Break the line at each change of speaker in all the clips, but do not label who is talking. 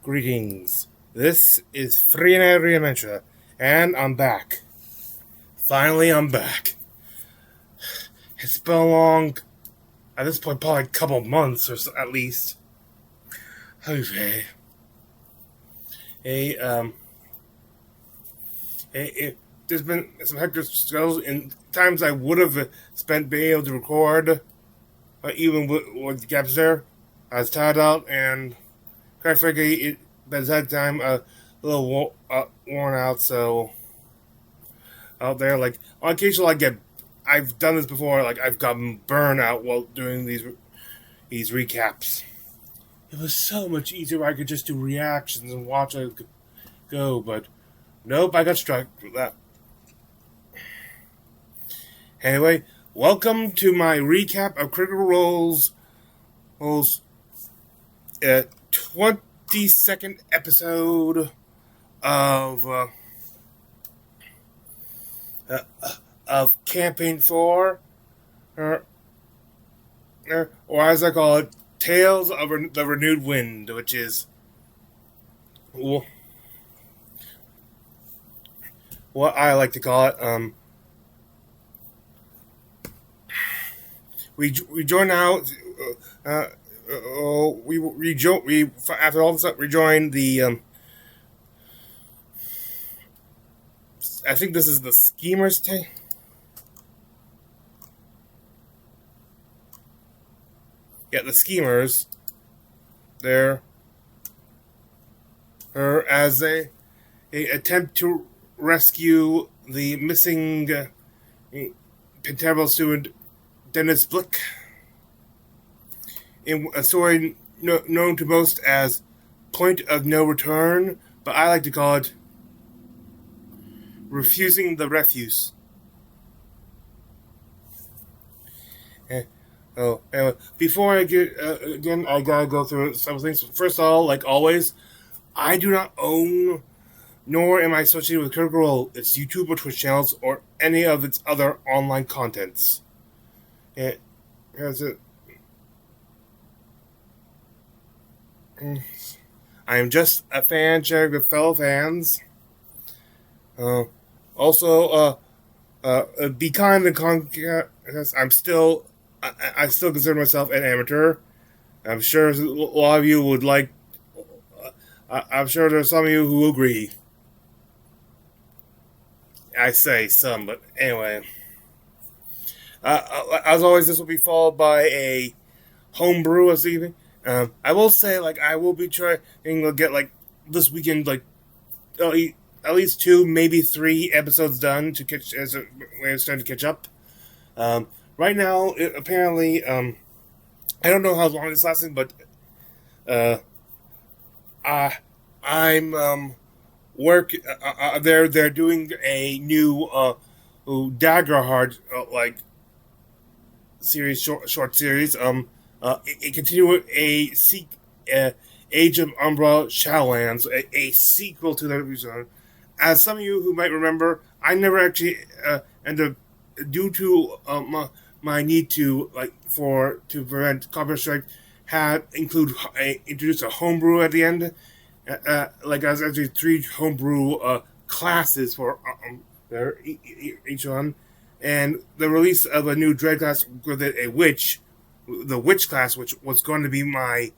Greetings. This is Free Night Readventure, and I'm back. Finally, I'm back. It's been a long, at this point, probably a couple months or so, at least. Okay. There's been some hectic struggles in times I would have spent being able to record, even with the gaps there. I was tired out, and quite frankly, by that time, a little worn out, so out there, like, on occasion, I've done this before, like, I've gotten burned out while doing these recaps. It was so much easier. I could just do reactions and watch it go, but nope, I got struck with that. Anyway, welcome to my recap of Critical Role's 22nd episode of Campaign 4, or as I call it, Tales of the Renewed Wind, which is what I like to call it. We join out. We after all this up, rejoin the. I think this is the Schemers tank. Yeah, the Schemers. There. As a attempt to rescue the missing Pentarable student Dennis Blick, in a story known to most as Point of No Return, but I like to call it Refusing the Refuse. Anyway, before I get again, I gotta go through some things. First of all, like always, I do not own, nor am I associated with Critical Role, its YouTube or Twitch channels, or any of its other online contents. Here's it. I am just a fan sharing with fellow fans. Also, be kind and because I still consider myself an amateur. I'm sure a lot of you would like. I'm sure there's some of you who agree. I say some, but anyway. As always, this will be followed by a homebrew this evening. I will say, I will be trying to get, this weekend, at least 2, maybe 3 episodes done to catch, as we're starting to catch up. Right now, apparently, I don't know how long it's lasting, but, I'm, they're doing a new, Daggerheart, series, short series, a continue a Age of Umbra Shadowlands, a sequel to that episode. As some of you who might remember, I never actually ended up, due to my need to prevent copyright strike, had introduced a homebrew at the end. I was actually 3 homebrew classes for each one. And the release of a new dread class with a witch, the witch class, which was going to be my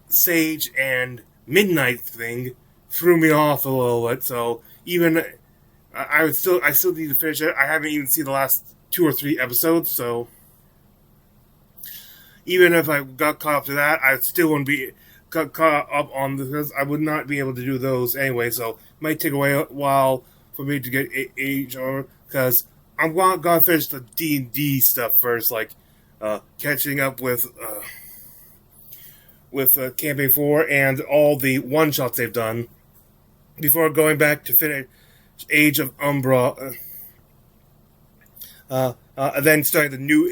sage and midnight thing, threw me off a little bit. So even I still need to finish it. I haven't even seen the last 2 or 3 episodes. So even if I got caught up to that, I still wouldn't be caught up on this. I would not be able to do those anyway. So it might take a while for me to get age over. Because I'm gonna finish the D&D stuff first, catching up with Campaign 4 and all the one-shots they've done, before going back to finish Age of Umbra, and then starting the new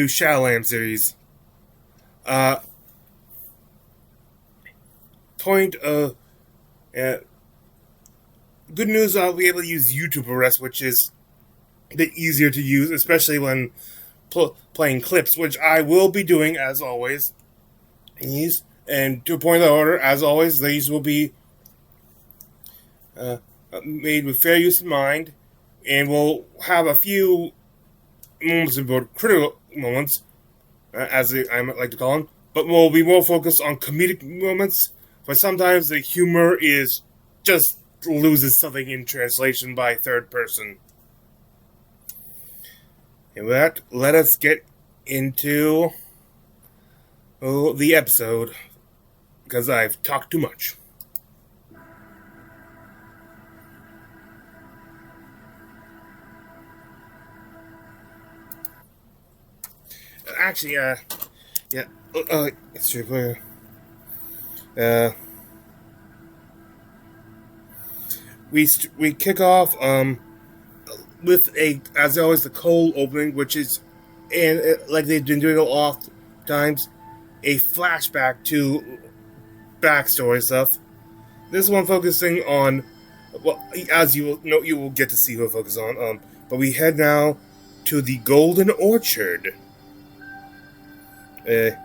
Shadowlands series. Good news, I'll be able to use YouTube for rest, which is a bit easier to use, especially when playing clips, which I will be doing, as always. And to point of order, as always, these will be made with fair use in mind, and we'll have a few moments about critical moments, I might like to call them, but we'll be more focused on comedic moments, but sometimes the humor is just loses something in translation by third person. And with that, let us get into the episode, because I've talked too much. Actually, yeah, it's true. We kick off with as always, the cold opening, which is, and like they've been doing oft times, a flashback to backstory stuff. This one focusing on, well, as you will know, you will get to see who it focuses on. But we head now to the Golden Orchard. I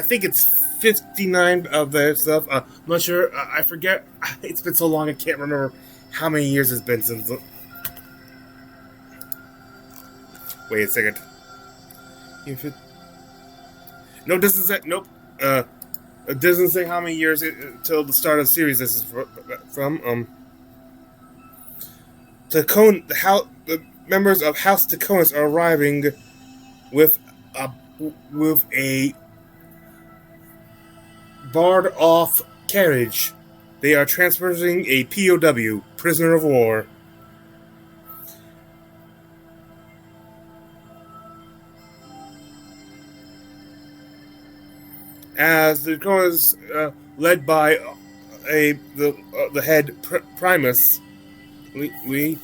think it's 59 of their stuff. I'm not sure. I forget. It's been so long, I can't remember how many years it's been since. Wait a second. No, it doesn't say. Nope. It doesn't say how many years till the start of the series this is from. The members of House Taconis are arriving with a barred off carriage. They are transporting a POW, prisoner of war. As the Taconis, led by the head Primus, leave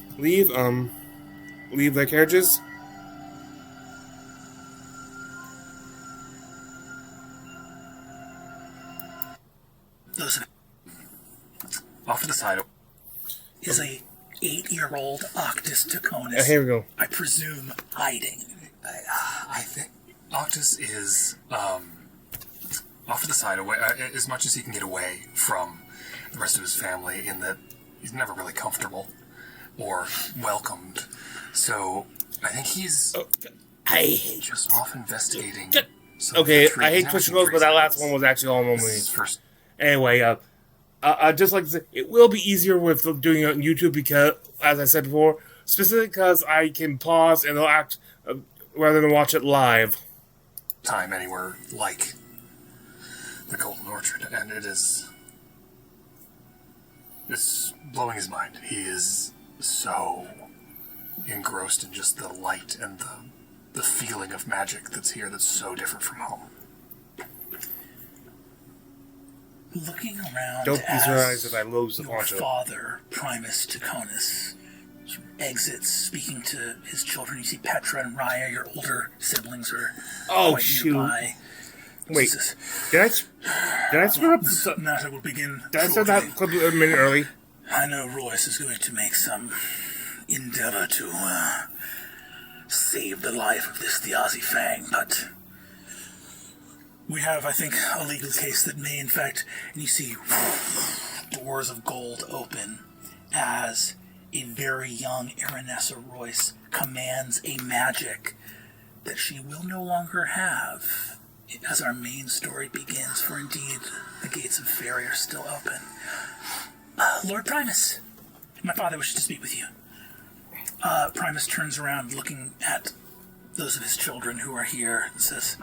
their carriages.
Those off to the side is a 8-year-old Octus Taconis.
Here we go.
I presume hiding.
I think Octus is off to the side, away as much as he can get away from the rest of his family. In that he's never really comfortable or welcomed. So I think he's just off investigating.
Okay, I hate Twitch Goals, but that last one was actually all on me.
First.
Anyway, I just like to say, it will be easier with doing it on YouTube because, as I said before, specifically because I can pause and they'll act rather than watch it live.
Time anywhere like the Golden Orchard, and it's blowing his mind. He is so engrossed in just the light and the feeling of magic that's here that's so different from home.
Looking around,
don't be surprised if I lose the
your
poncho.
Father, Primus Taconis, exits, speaking to his children. You see Petra and Raya, your older siblings, are quite nearby.
Wait, did I screw up?
The matter will begin.
Did I start that clip a minute early?
I know Royce is going to make some endeavor to save the life of this Thiazi Fang, but we have, I think, a legal case that may, in fact, and you see doors of gold open as a very young Aranessa Royce commands a magic that she will no longer have as our main story begins, for indeed the gates of Fairy are still open. Lord Primus, my father wishes to speak with you. Primus turns around looking at those of his children who are here and says,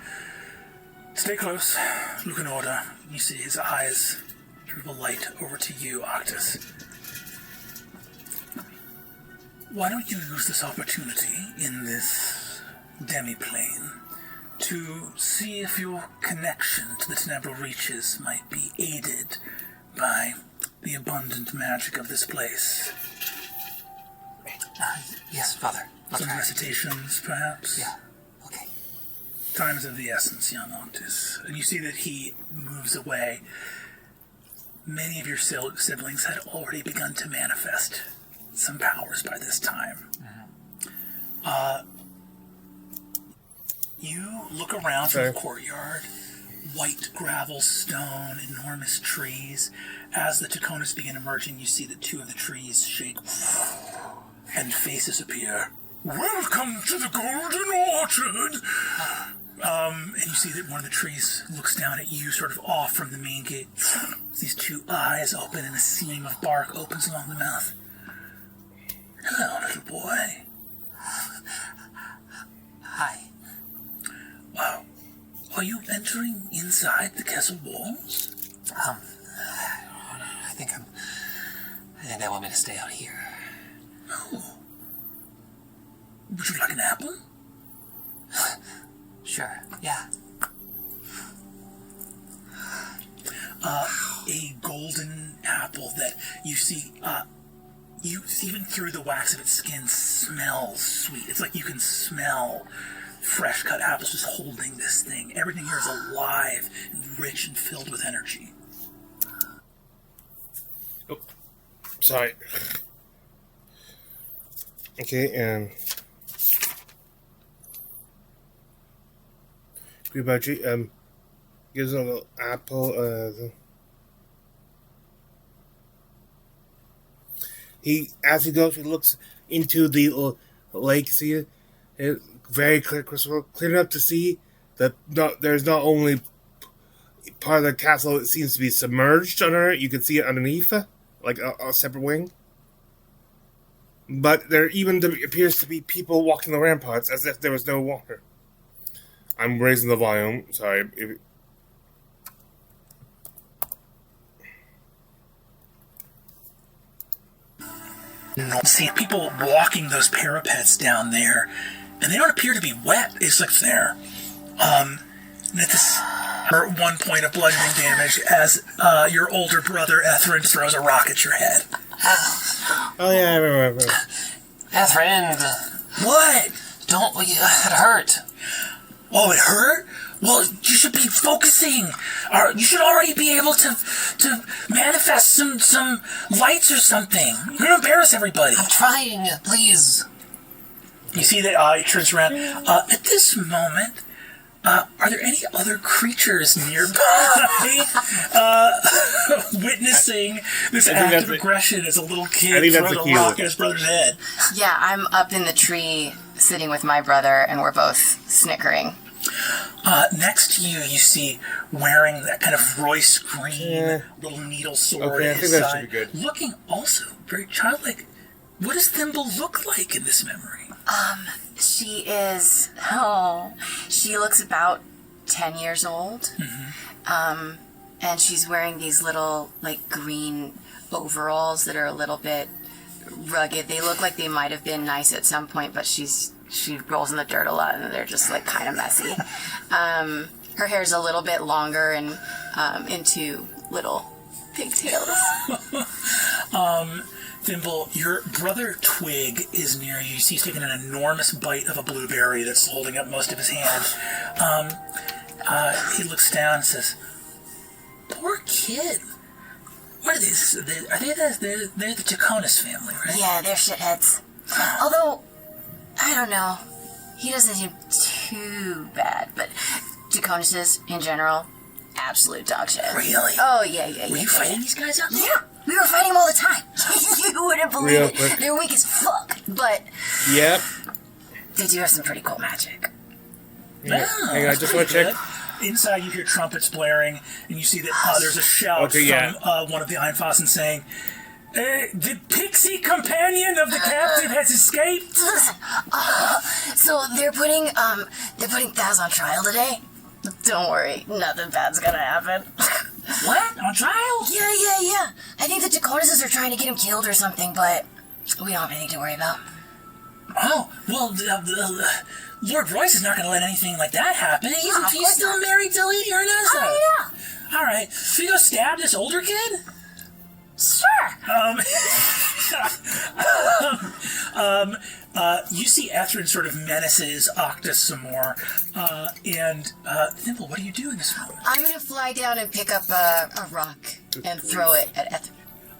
"Stay close, look in order." You see his eyes sort of light over to you, Octus. Why don't you use this opportunity in this demi-plane to see if your connection to the Tenebral Reaches might be aided by the abundant magic of this place?
Yes, Father.
Some recitations, perhaps?
Yeah, okay.
Time is of the essence, young Octus. And you see that he moves away. Many of your siblings had already begun to manifest some powers by this time. you look around from the courtyard. White gravel, stone, enormous trees. As the Taconas begin emerging, you see that two of the trees shake and faces appear. Welcome to the Golden Orchard! And you see that one of the trees looks down at you, sort of off from the main gate. These two eyes open and a seam of bark opens along the mouth. Hello, little boy.
Hi.
Wow. Are you entering inside the castle walls?
I think they want me to stay out here.
Oh. Would you like an apple?
Sure, yeah.
A golden apple that you see, even through the wax of its skin, smells sweet. It's like you can smell fresh cut apples just holding this thing. Everything here is alive and rich and filled with energy.
Oh, sorry. Okay, and Gribachi gives him a little apple. As he goes, he looks into the lake. See it very clear, crystal clear enough to see that there's not only part of the castle that seems to be submerged under it. You can see it underneath, like a separate wing. But there even appears to be people walking the ramparts as if there was no water. I'm raising the volume. Sorry.
See people walking those parapets down there, and they don't appear to be wet. It's like there. And at this, or 1 point of bludgeoning damage as your older brother Etherin throws a rock at your head.
Oh yeah, I remember.
Etherin,
What?
don't, it hurt.
Oh, it hurt? Well, you should be focusing. You should already be able to manifest some lights or something. You're gonna embarrass everybody.
I'm trying, please.
You see that he turns around. At this moment, are there any other creatures nearby witnessing this act of aggression as a little kid throws a rock at his brother's head?
Yeah, I'm up in the tree sitting with my brother, and we're both snickering.
Next to you, you see wearing that kind of Royce green little needle sword
Okay, I
at his
think that
side,
should be good.
looking also very childlike. What does Thimble look like in this memory?
She looks about 10 years old. Mm-hmm. And she's wearing these little, like, green overalls that are a little bit rugged. They look like they might have been nice at some point, but she rolls in the dirt a lot, and they're just, like, kind of messy. Her hair's a little bit longer and into little pigtails.
Thimble, your brother Twig is near you. You see he's taking an enormous bite of a blueberry that's holding up most of his hand. He looks down and says, "Poor kid. What are these? Are they they're the Taconas family, right?"
Yeah, they're shitheads. Although, I don't know. He doesn't seem too bad, but Taconas in general, absolute dog shit.
Really?
Oh, yeah.
Were you fighting these guys out there?
Yeah, we were fighting them all the time. You wouldn't believe
Real
it.
quick.
They're weak as fuck, but
Yep.
they do have some pretty cool magic.
Yeah.
Oh,
Hang on, I
that's
just want to
pretty
check.
good. Inside, you hear trumpets blaring, and you see that there's a shout from one of the Einfossen saying, "The pixie companion of the captive has escaped."
Listen, so they're putting Thaz on trial today. Don't worry, nothing bad's gonna happen.
What? On trial?
Yeah. I think the Dakotas are trying to get him killed or something, but we don't have anything to worry about.
Oh, well, Lord Royce is not going to let anything like that happen. He's still married to Lady Ernesta.
Oh, yeah.
All right, so you go stab this older kid?
Sure.
You see Etherin sort of menaces Octus some more. And Thimble, what do you do in this moment?
I'm gonna fly down and pick up a rock and throw it at Etherin.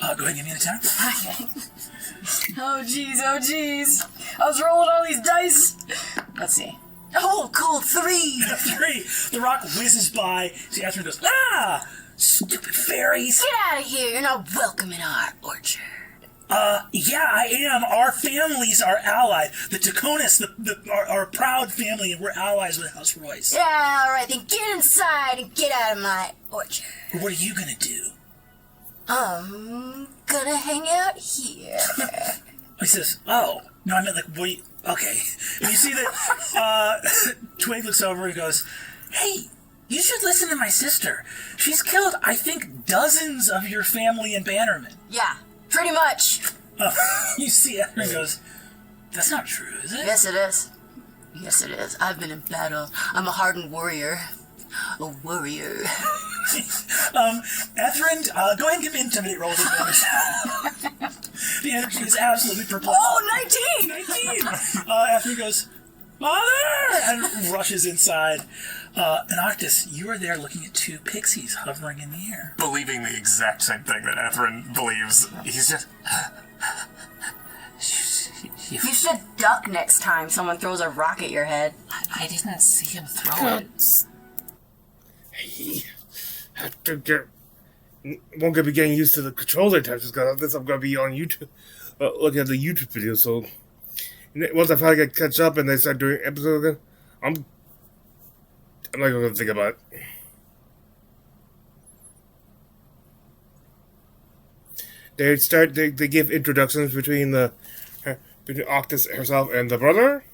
Go ahead and give me an attack.
Okay. Oh jeez. I was rolling all these dice. Let's see. Oh, cool, 3!
3. The rock whizzes by. See, Atherin goes, ah! Stupid fairies.
Get out of here. You're not welcome in our orchard.
Yeah, I am. Our families are allied. The Taconis are a proud family, and we're allies with House Royce.
Yeah, all right, then get inside and get out of my orchard.
What are you gonna do?
I'm gonna hang out here.
He says, oh. No, I meant like, what? Okay. And you see that Twig looks over and goes, hey, you should listen to my sister. She's killed, I think, dozens of your family in Bannerman.
Yeah, pretty much.
You see it and goes, that's not true, is it?
Yes, it is. Yes, it is. I've been in battle. I'm a hardened warrior. A warrior.
Etherin, go ahead and give me intimidate rolls advantage. The energy is absolutely perplexed.
Oh, 19!
19! Etherin goes, Mother! And rushes inside. And Octus, you are there looking at 2 pixies hovering in the air.
Believing the exact same thing that Etherin believes. He's just...
You should duck next time someone throws a rock at your head.
I didn't see him throw it.
Hey, after get, won't be getting used to the controller touches because this I'm gonna be on YouTube, looking at the YouTube video. So once I finally get catch up and they start doing episodes again, I'm not gonna think about it. They give introductions between Octus herself and the brother.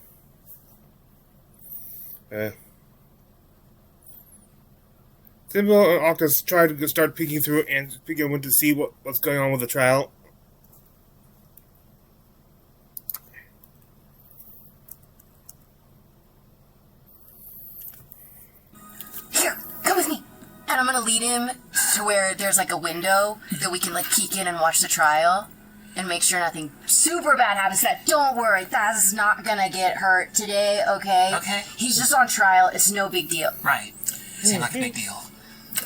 Thimble and Octus try to start peeking through and begin to see what's going on with the trial.
Here, come with me. And I'm gonna lead him to where there's like a window that we can like peek in and watch the trial and make sure nothing super bad happens to that. Don't worry, Thaz is not gonna get hurt today, okay?
Okay.
He's just on trial, it's no big deal.
Right. Seemed like a big deal.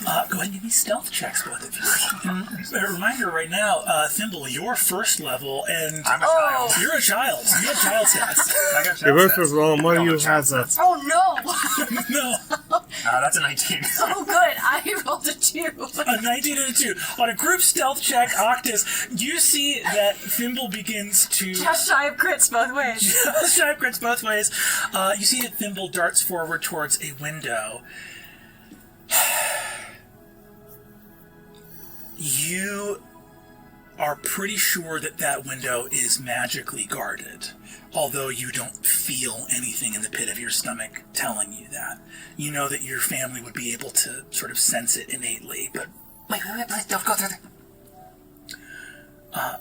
Go ahead and give me stealth checks, both of you. A reminder right now, Thimble, you're first level, and
I'm a child.
you're a child. You have child stats.
I got
Your first roll, one of you has a.
Oh no!
No.
that's a 19.
Oh good, I rolled a 2.
A 19 and a 2. On a group stealth check, Octus, you see that Thimble begins to...
Just shy of crits both ways.
Shy crits both ways. You see that Thimble darts forward towards a window. You are pretty sure that that window is magically guarded, although you don't feel anything in the pit of your stomach telling you that. You know that your family would be able to sort of sense it innately, but...
Wait, please don't go through there.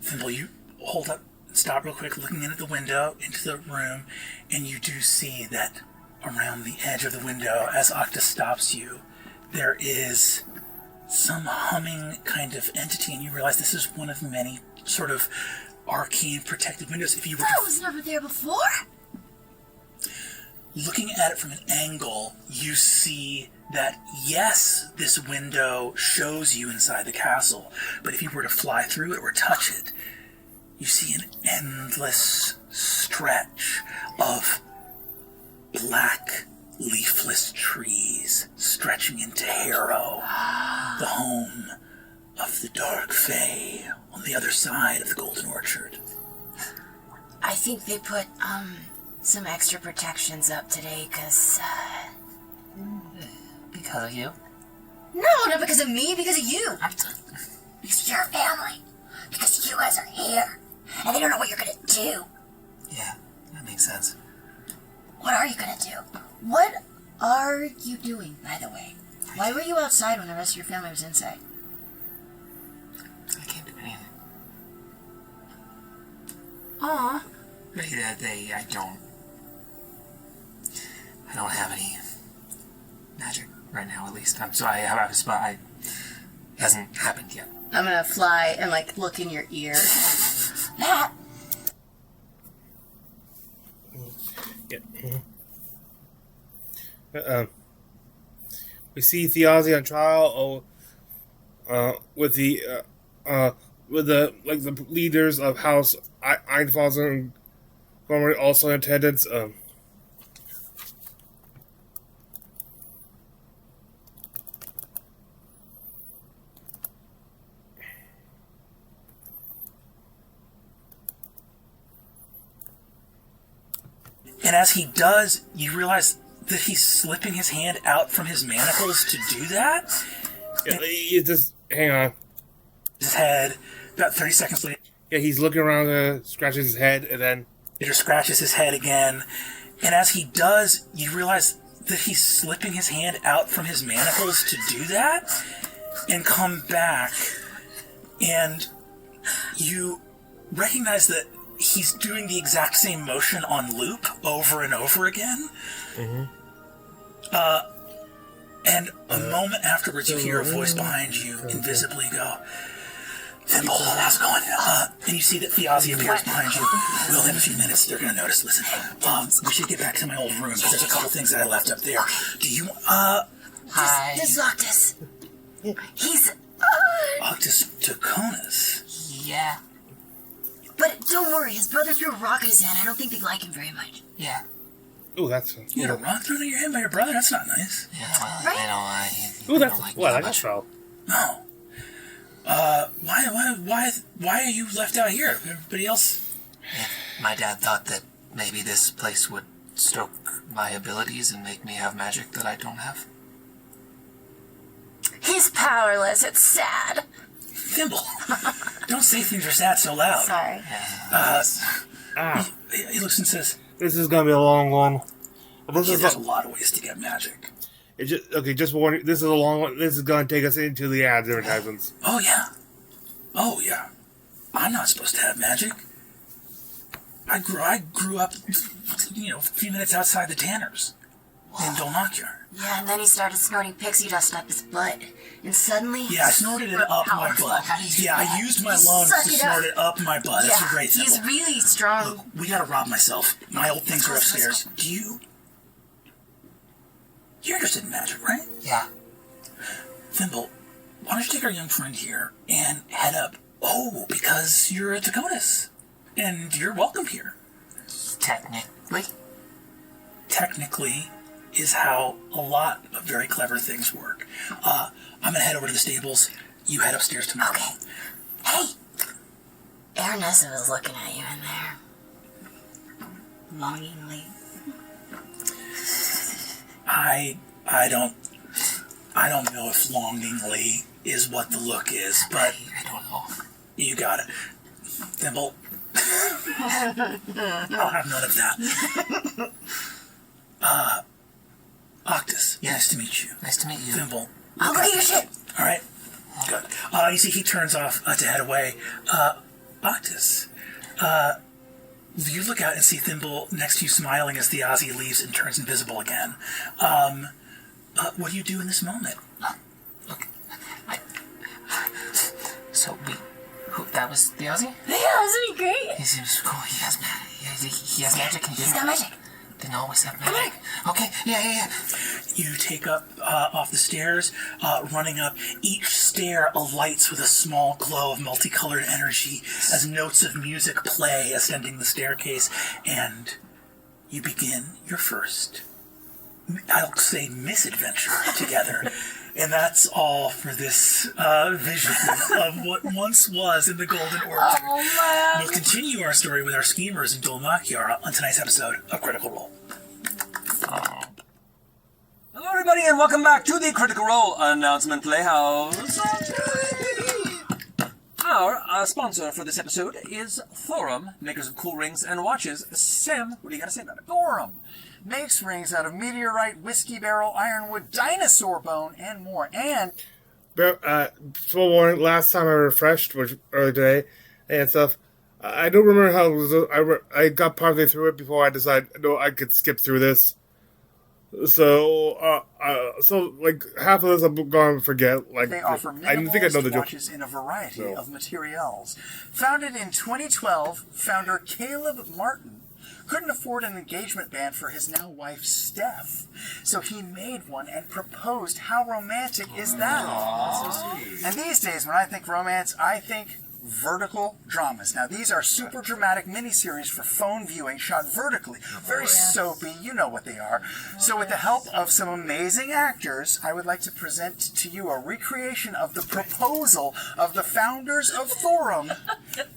Thimble, you hold up, stop real quick, looking in at the window, into the room, and you do see that around the edge of the window, as Octus stops you, there is some humming kind of entity, and you realize this is one of many sort of arcane protected windows. If you were
That was never there before.
looking at it from an angle, you see that, yes, this window shows you inside the castle, but if you were to fly through it or touch it, you see an endless stretch of black, leafless trees stretching into Harrow, the home of the Dark Fae on the other side of the Golden Orchard.
I think they put, some extra protections up today, because
Because of you?
No, not because of me, because of you. Because you're family. Because you guys are here. And they don't know what you're gonna do.
Yeah, that makes sense.
What are you gonna do? What are you doing, by the way? Why were you outside when the rest of your family was inside?
I can't do anything.
Aw.
I don't have any magic right now, at least. So I have a spot. It hasn't happened yet.
I'm gonna fly and, like, look in your ear. That.
Yeah. We see Theazi on trial with the leaders of House Einfalsen and formerly also in attendance.
And as he does, you realize that he's slipping his hand out from his manacles to do that.
Yeah, he just hang on.
His head, about 30 seconds later,
Yeah, he's looking around, scratches his head, and then
Peter scratches his head again. And as he does, you realize that he's slipping his hand out from his manacles to do that and come back. And you recognize that he's doing the exact same motion on loop over and over again.
Mm-hmm.
And a moment afterwards, you hear a voice behind you invisibly go, Thimble, how's it going? And you see that Fiazi appears behind you. We only have a few minutes. They're going to notice. Listen, we should get back to my old room because there's a couple things that I left up there. Do you,
Hi. This is Octus. He's,
Octus Taconis?
Yeah.
But don't worry, his brother threw a rock at his hand. I don't think they like him very much.
Yeah.
oh, that's
You had a rock thrown at your hand by your brother? That's not nice.
Yeah, well, I know.
oh, that's
don't like
well,
me
I
that
guess
much.
so.
No. Why are you left out here? Everybody else?
My dad thought that maybe this place would stoke my abilities and make me have magic that I don't have.
He's powerless. It's sad.
Thimble, don't say things are sad so loud.
Sorry.
He looks and says,
This is gonna be a long one. This
yeah,
is
there's a lot of ways to get magic.
just warning. This is a long one. This is gonna take us into the advertisements.
Oh, yeah. I'm not supposed to have magic. I grew up, a few minutes outside the Tanners in Dolnakyar.
Yeah, and then he started snorting pixie dust up his butt. And suddenly...
Yeah, I snorted it up my butt. Yeah, I used my lungs to snort it up my butt. That's a great symbol.
He's really strong.
Look, we gotta rob myself. My old things are upstairs. You're interested in magic, right?
Yeah.
Thimble, why don't you take our young friend here and head up? Oh, because you're a Taconis. And you're welcome here.
Technically.
Technically is how a lot of very clever things work. I'm gonna head over to the stables. You head upstairs tomorrow.
Okay. Hey! Ernessa was looking at you in there. Longingly.
I don't know if longingly is what the look is, but
I don't know.
you got it. Thimble. I'll have none of that. Octus, nice to meet you.
Nice to meet you.
Thimble.
I'll go get your shit.
All right. Good. You see, he turns off to head away. Octus, you look out and see Thimble next to you smiling as the Ozzy leaves and turns invisible again. What do you do in this moment?
Look, so that was the Aussie?
Yeah, isn't he great?
He seems cool. He has magic and
He's got magic.
Didn't always have magic. Okay, yeah.
You take up off the stairs, running up. Each stair alights with a small glow of multicolored energy as notes of music play ascending the staircase, and you begin your first, I'll say, misadventure together. And that's all for this vision of what once was in the Golden Orchard.
Oh, man.
We'll continue our story with our schemers in Dolnakyar on tonight's episode of Critical Role.
Hello, everybody, and welcome back to the Critical Role Announcement Playhouse. Our sponsor for this episode is Thorum, makers of cool rings and watches. Sam, what do you got to say about it?
Thorum makes rings out of meteorite, whiskey barrel, ironwood, dinosaur bone, and more. And
Full warning, last time I refreshed, which earlier today, and stuff, I don't remember how it was. I got partway through it before I decided, no, I could skip through this. So, like, half of this I'm going to forget. Like,
they offer
I think I know the joke.
watches in a variety of materials. Founded in 2012, founder Caleb Martin couldn't afford an engagement band for his now wife, Steph. So he made one and proposed. How romantic is that? Aww. And these days, when I think romance, I think vertical dramas. Now, these are super dramatic miniseries for phone viewing, shot vertically. Very soapy, you know what they are. So with the help of some amazing actors, I would like to present to you a recreation of the proposal of the founders of Thorum,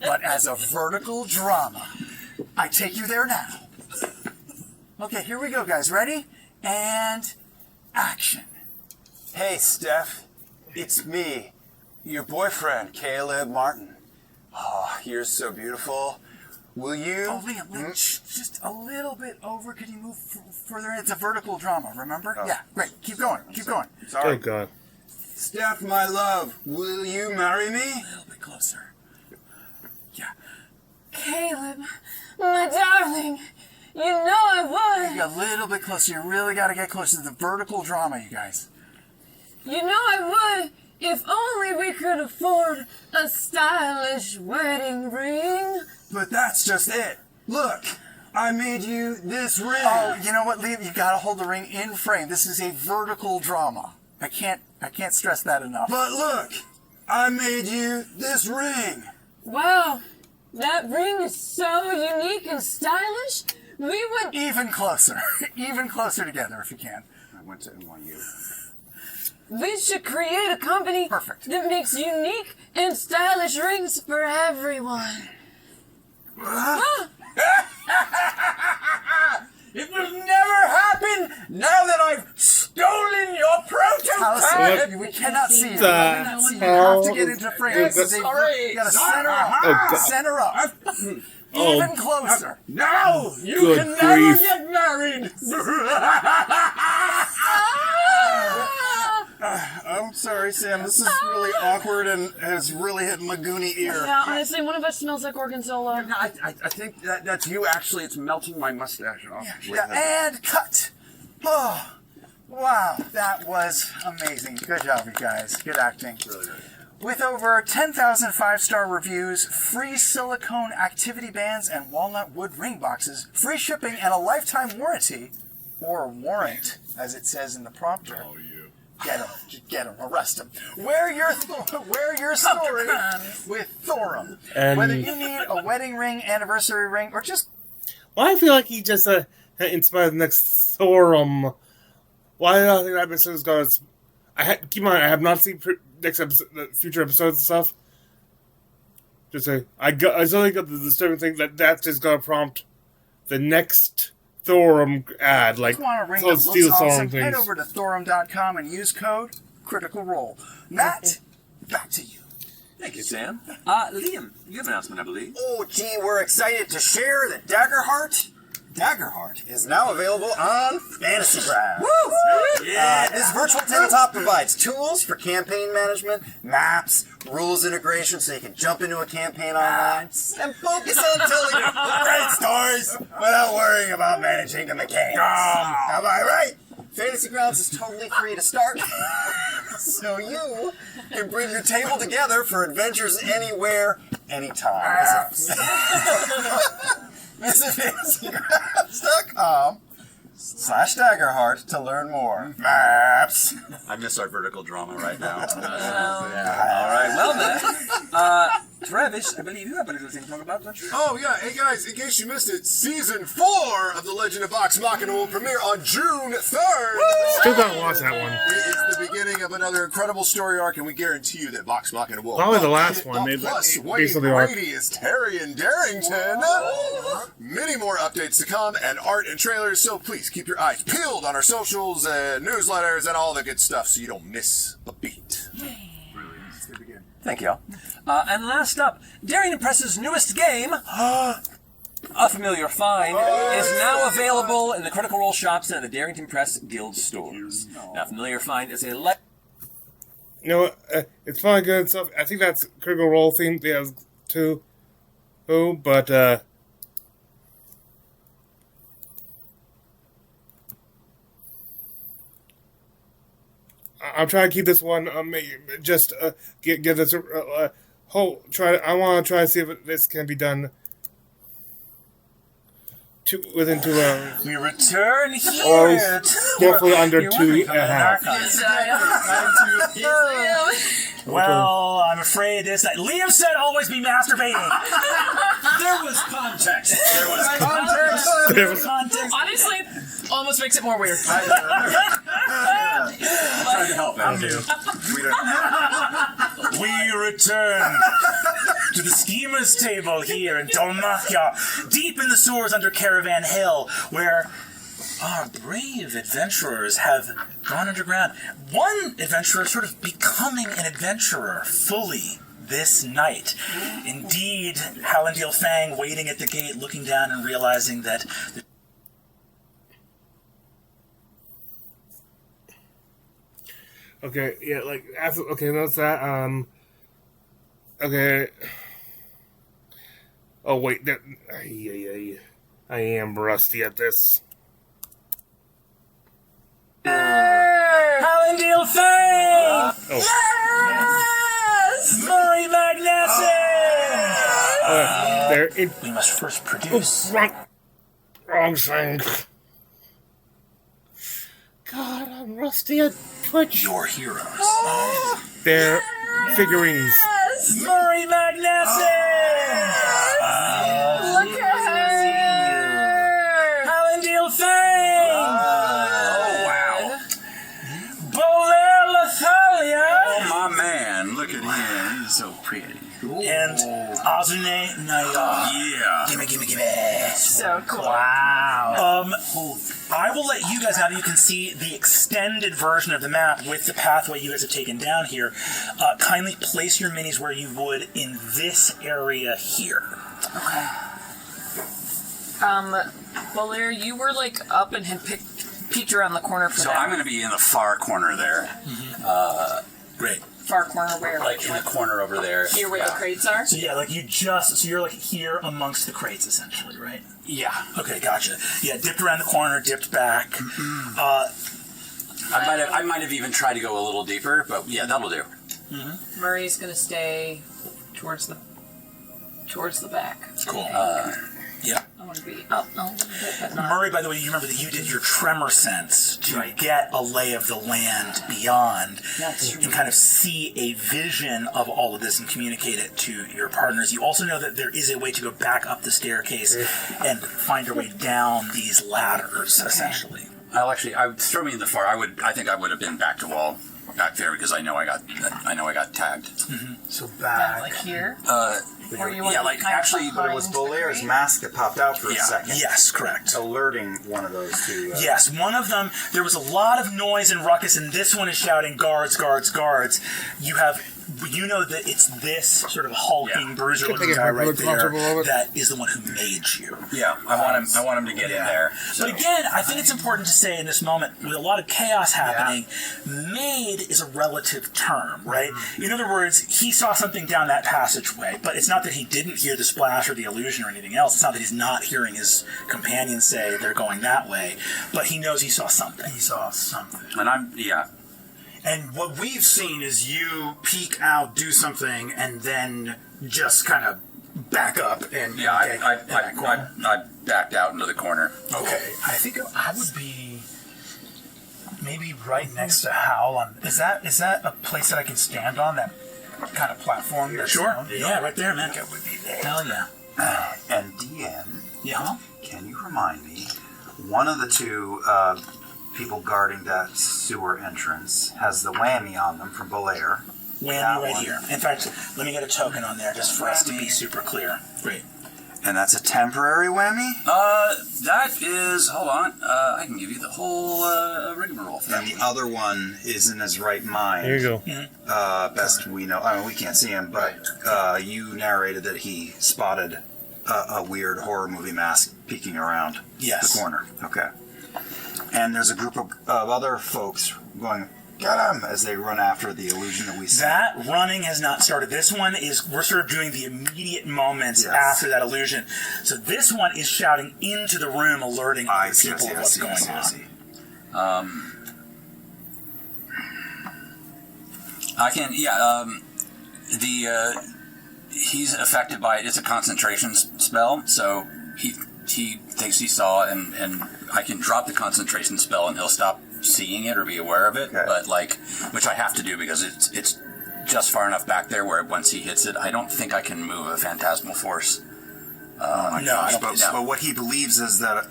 but as a vertical drama. I take you there now. Okay, here we go, guys. Ready? And action.
Hey, Steph. It's me, your boyfriend, Caleb Martin. Oh, you're so beautiful. Will you?
Oh, Liam, just a little bit over. Could you move further? It's a vertical drama, remember?
Oh.
Yeah, great. Keep going. Keep going.
Sorry.
Oh, God.
Steph, my love, will you marry me?
A little bit closer. Yeah.
Caleb, my darling, you know I would.
A little bit closer. You really got to get closer to the vertical drama, you guys.
You know I would if only we could afford a stylish wedding ring.
But that's just it. Look, I made you this ring.
Oh, you know what, Liam? You got to hold the ring in frame. This is a vertical drama. I can't stress that enough.
But look, I made you this ring.
Wow, that ring is so unique and stylish. We would...
Even closer. Even closer together if you can.
I went to NYU.
We should create a company
Perfect.
that makes unique and stylish rings for everyone.
It will never happen now that I've stolen your prototype.
Allison, we cannot see you. We
the
cannot see you. You
hell
have to get into frame.
is
This is you gotta center up.
Oh, God.
Center up.
Oh.
Even closer.
No, you
Good
can never
grief.
get married. I'm sorry, Sam. This is really awkward and has really hit my goony ear.
Yeah, honestly, one of us smells like Gorgonzola.
I think that's you. Actually, it's melting my mustache off.
Yeah, and cut. Oh, wow. That was amazing. Good job, you guys. Good acting.
Really good.
With over 10,000 5-star reviews, free silicone activity bands and walnut wood ring boxes, free shipping, and a lifetime warranty, or warrant, as it says in the prompter.
Oh, you.
Get him, arrest him. Wear your story with Thorum.
And-
Whether you need a wedding ring, anniversary ring, or just...
Well, I feel like he just inspired the next Thorum. Why do I think that episode is going to... keep in mind, I have not seen next episode, future episodes and stuff. Just say, I suddenly got the disturbing thing that's just going to prompt the next Thorum ad. Like,
If you want a ring
so
that
steal
looks
Thorum
awesome,
things.
head over to Thorum.com and use code Critical Role. Matt, back to you.
Thank you, Sam. Liam, you have an announcement, I believe.
Oh, gee, we're excited to share that Daggerheart is now available on Fantasy Grounds. This virtual tabletop provides tools for campaign management, maps, rules integration so you can jump into a campaign online and focus on telling great stories without worrying about managing the mechanics. Am I right? Fantasy Grounds is totally free to start, so you can bring your table together for adventures anywhere, anytime. Visit fantasygrounds.com/Daggerheart to learn more. Maps.
I miss our vertical drama right now. All right, well then. Travis, I believe you have a little thing to talk about, don't you?
Oh, yeah. Hey, guys, in case you missed it, Season 4 of The Legend of Vox Machina will premiere on June 3rd.
Still gotta watch that one.
It's the beginning of another incredible story arc, and we guarantee you that Vox Machina will...
Probably the last one, maybe,
Plus,
based
Wayne
on the arc.
Brady is Taryon Darrington. Many more updates to come, and art and trailers, so please keep your eyes peeled on our socials and newsletters and all the good stuff so you don't miss a beat. It's gonna begin.
Thank you. And last up, Darrington Press's newest game, A Familiar Find, is now available in the Critical Role shops and at the Darrington Press Guild stores. Now, Familiar Find is a
You know what? It's probably good and stuff. I think that's Critical Role theme too. Oh, but I'm trying to keep this one. Just give this whole try. I want to try to see if this can be done within 2 hours.
We return here.
Or definitely under 2.5.
Well, I'm afraid this. Liam said always be masturbating. There was context.
There was
context.
Honestly, almost makes it more weird.
Trying to help.
I'm new. We return to the schemer's table here in Dalmatia, deep in the sewers under Caravan Hill, where our brave adventurers have gone underground. One adventurer sort of becoming an adventurer fully this night. Indeed, Hallandil Fang waiting at the gate, looking down and realizing that...
Okay, yeah, like, after, okay, that's that, okay. Oh, wait, that, I am rusty at this.
Hallandil Fang!
Oh.
Yes! Murray Magnessi!
There, it,
We must first produce...
wrong thing. God, I'm rusty at Twitch.
your heroes.
They're figurines.
Murray Magnessi!
Look at her!
Hallandil Fang!
Oh, wow.
Bolaire Lathalia!
My man, look at him. He's so pretty.
And Azune Naya.
Yeah.
Gimme.
So cool.
Wow. I will let you guys have. You can see the extended version of the map with the pathway you guys have taken down here. Kindly place your minis where you would in this area here.
Okay. Bolaire, you were like up and had peeked around the corner for
So
that.
I'm going to be in the far corner there.
Great.
Far corner where?
Like in the corner over there.
Here where the crates are?
So yeah, so you're like here amongst the crates essentially, right?
Yeah.
Okay, gotcha. Yeah, dipped around the corner, dipped back.
I might have even tried to go a little deeper, but yeah, that'll do.
Murray's gonna stay towards the back.
Cool. Yeah.
I want to be up a little bit, but not.
Murray, by the way, you remember that you did your tremor sense to get a lay of the land beyond and kind of see a vision of all of this and communicate it to your partners. You also know that there is a way to go back up the staircase and find your way down these ladders, essentially.
I would throw me in the far. I think I would have been back to wall back there because I know I got tagged.
So
Yeah,
back.
like here?
Where you want
Yeah,
to
like
kind of
actually,
behind
but it was
the
Bolaire's
crate?
mask that popped out for a second.
Yes, correct.
Alerting one of those two.
Yes, one of them, there was a lot of noise and ruckus, and this one is shouting, guards, guards, guards. You know that it's this sort of hulking, bruiser-looking guy right there that is the one who made you.
Yeah, I want him to get in there. So.
But again, I think it's important to say in this moment, with a lot of chaos happening, made is a relative term, right? In other words, he saw something down that passageway, but it's not that he didn't hear the splash or the illusion or anything else. It's not that he's not hearing his companions say they're going that way, but he knows he saw something.
He saw something.
And
And what we've seen is you peek out, do something, and then just kind of back up and
I backed out into the corner.
Okay, I think I would be maybe right next to Hal. Is that a place that I can stand on? That kind of platform?
Sure. Yeah, right there, man.
That would be there.
Hell yeah.
And DN,
Yeah.
can you remind me, one of the two people guarding that sewer entrance has the whammy on them from Bolaire.
Whammy
That
right
one.
here. In fact, let me get a token on there just for us to be super clear. Great.
And that's a temporary whammy?
That is, hold on, I can give you the whole rigmarole for that.
And the other one is in his right mind.
There you go.
Best we know. I mean, we can't see him, but you narrated that he spotted a weird horror movie mask peeking around
Yes.
the corner. Okay. And there's a group of other folks going, get him, as they run after the illusion that we see.
That running has not started. This one is, we're sort of doing the immediate moments after that illusion. So this one is shouting into the room, alerting other people of what's going on.
I can, he's affected by it. It's a concentration spell, so he thinks he saw, and I can drop the concentration spell and he'll stop seeing it or be aware of it, but which I have to do because it's just far enough back there where once he hits it, I don't think I can move a phantasmal force.
No, I don't think so.
But what he believes is that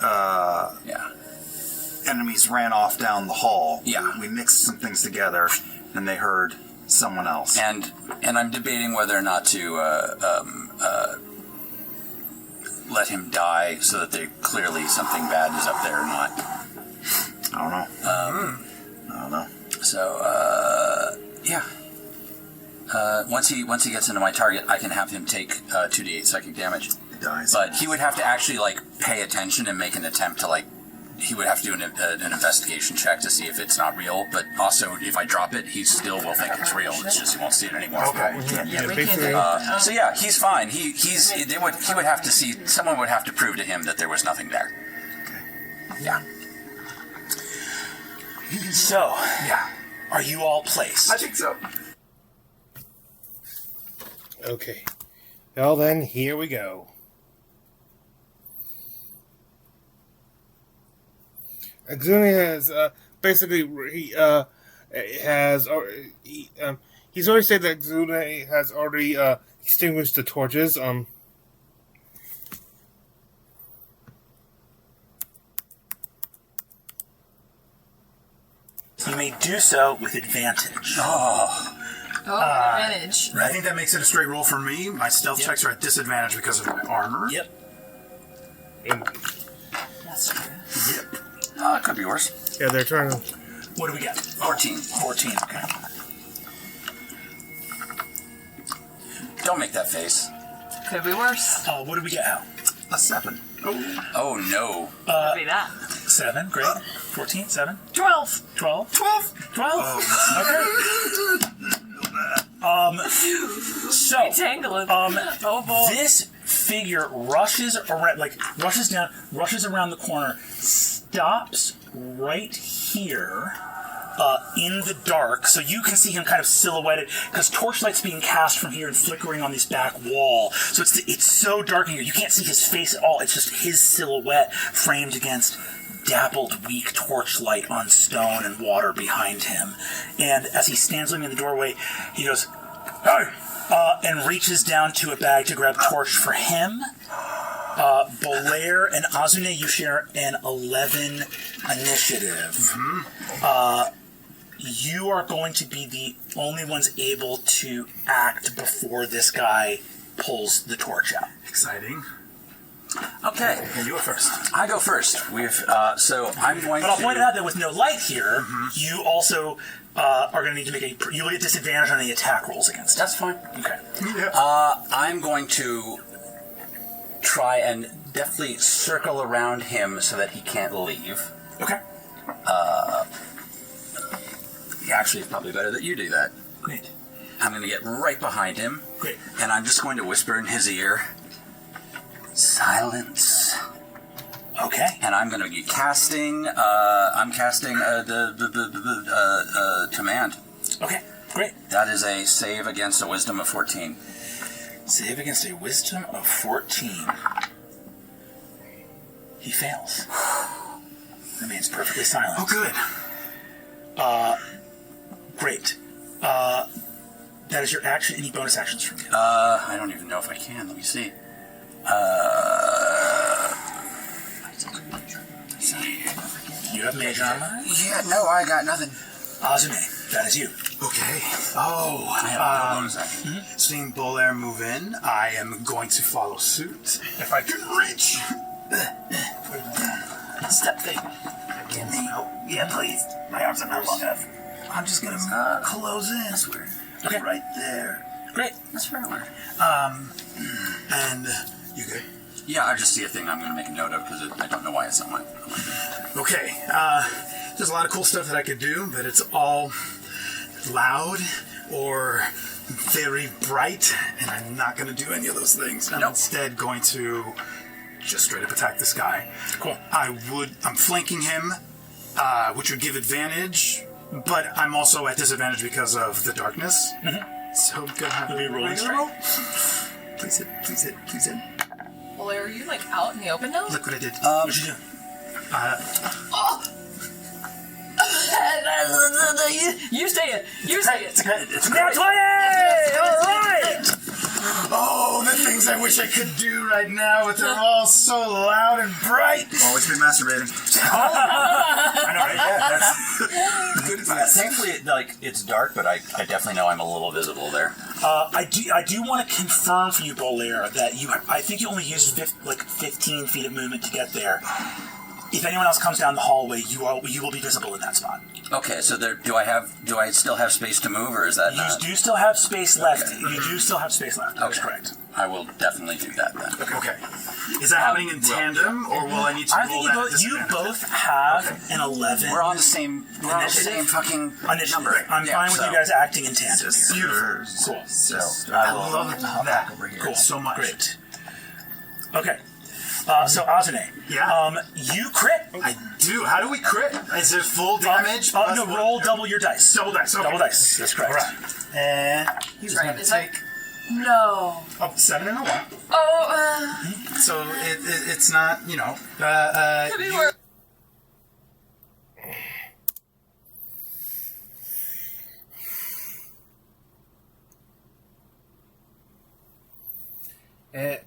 enemies ran off down the hall.
Yeah.
We mixed some things together, and they heard someone else.
And I'm debating whether or not to let him die so that clearly something bad is up there or not.
don't know. I don't know.
So, yeah. Once he gets into my target, I can have him take 2d8 psychic damage.
Dies.
But he would have to actually pay attention and make an attempt to he would have to do an investigation check to see if it's not real. But also, if I drop it, he still will think it's real. It's just he won't see it anymore.
Okay.
Yeah, we can do
So yeah, he's fine. He would have to see. Someone would have to prove to him that there was nothing there. Yeah.
So, are you all placed?
I think so.
Okay. Well then, here we go. Exuni has basically he's already said that Exuni has already extinguished the torches.
You may do so with advantage.
Advantage.
I think that makes it a straight roll for me. My stealth checks are at disadvantage because of my armor.
Yep.
That's true.
It could be worse.
Yeah, they're trying to.
What do we got?
14.
14, okay.
Don't make that face.
Could be worse.
What do we get, Al?
A 7.
Oh no.
Could be that.
7, great. 14, 7.
12.
12? 12? Okay. So,
Tangling. Oh boy.
this figure rushes around, rushes down, rushes around the corner, stops right here in the dark, so you can see him kind of silhouetted, because torchlight's being cast from here and flickering on this back wall. So it's so dark in here, you can't see his face at all. It's just his silhouette framed against dappled, weak torchlight on stone and water behind him. And as he stands looking in the doorway, he goes, "Hey!" And reaches down to a bag to grab torch for him. Bolaire and Azune, you share an 11 initiative. You are going to be the only ones able to act before this guy pulls the torch out.
Exciting.
Okay.
Okay, you go first.
I go first. So I'm going
But I'll
to.
point out that with no light here, you also are going to need to make you will get disadvantage on any attack rolls against it.
That's fine.
Okay.
I'm going to try and definitely circle around him so that he can't leave.
Okay.
Actually, it's probably better that you do that.
Great.
I'm going to get right behind him.
Great.
And I'm just going to whisper in his ear, "Silence."
Okay.
And I'm going to be casting. I'm casting the command.
Okay. Great.
That is a save against a wisdom of 14.
Save against a wisdom of 14. He fails. Remains perfectly silent.
Oh, good.
Great. That is your action. Any bonus actions from you?
I don't even know if I can. Let me see.
You have mage armor.
Yeah, no, I got nothing.
Azune, that is you.
Okay.
I have no bonus action.
Seeing Bolaire move in, I am going to follow suit. If I can reach.
Step thing.
Give me. Oh, yeah, please. My arms are not long enough. I'm just going to close in. That's weird.
Okay.
Right there.
Great.
That's very weird.
And you good?
Yeah, I just see a thing I'm going to make a note of because I don't know why it's on my.
Okay. There's a lot of cool stuff that I could do, but it's all loud or very bright, and I'm not going to do any of those things. I'm instead going to just straight up attack this guy.
Cool.
I'm flanking him, which would give advantage, but I'm also at disadvantage because of the darkness. So I'm gonna have to
be rolling
regular roll. Please hit, please hit, please hit.
Well, are you like out in the open now?
Look what I did.
What'd you do?
You say it. You say it.
It's great.
Now 20! Alright!
Oh, the things I wish I could do right now, but they're all so loud and bright.
Always be masturbating.
I know, right?
Yeah, that's good advice.
Thankfully, it's dark, but I definitely know I'm a little visible there.
I do want to confirm for you, Bolaire, that I think you only used 15 feet of movement to get there.
If anyone else comes down the hallway, you will be visible in that spot.
Okay, so do I still have space to move, or is that not?
You do still have space left.
Okay.
You do still have space left. That's correct.
I will definitely do that then.
Okay. Is that happening in tandem, or will I need to
I
roll
think
that
you
disadvantage?
both have an 11.
We're on the same fucking
initiative.
number.
I'm fine with
so-
you guys acting in tandem.
Just
Beautiful.
super
Cool.
So
I
I will
love
hop
that.
back over here.
Cool.
so much.
Great. Okay. So Azune.
Yeah.
You crit.
I do. How do we crit? Is it full damage? plus
No,
one?
roll double your dice.
Double dice. Okay.
Double dice. That's correct.
All right. And he's
Right,
going to
is that-
take
No.
7 and a 1.
Oh,
So it's not,
could be worse.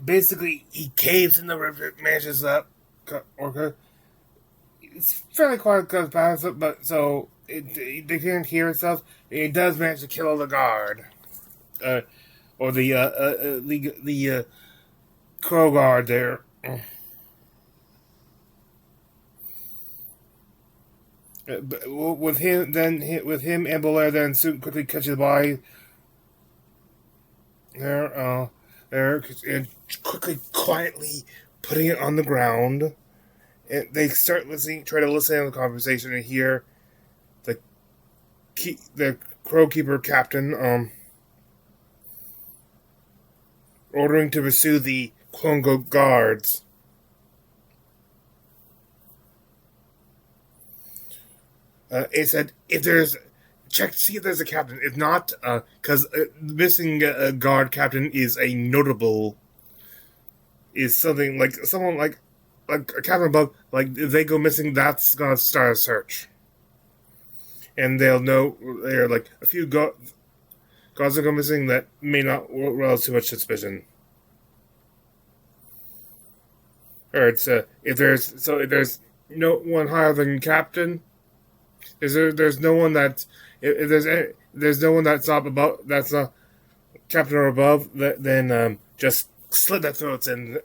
Basically, he caves in the river, manages up. It's fairly quiet because passive, but so they can't hear itself. It does manage to kill the guard, or the crow guard there. But with him and Belair then soon quickly catches by there, and quickly, quietly putting it on the ground. And they start try to listen to the conversation and hear the crow keeper captain ordering to pursue the Klongo guards. It said check to see if there's a captain. If not, because missing a guard captain is a notable. Is something like someone like a captain above. Like if they go missing, that's gonna start a search, and they'll know there are like a few guards that go missing that may not rouse too much suspicion. Or it's if there's no one higher than captain. There's no one that's if there's no one that's up above, that's not captain or above, then just slit their throats and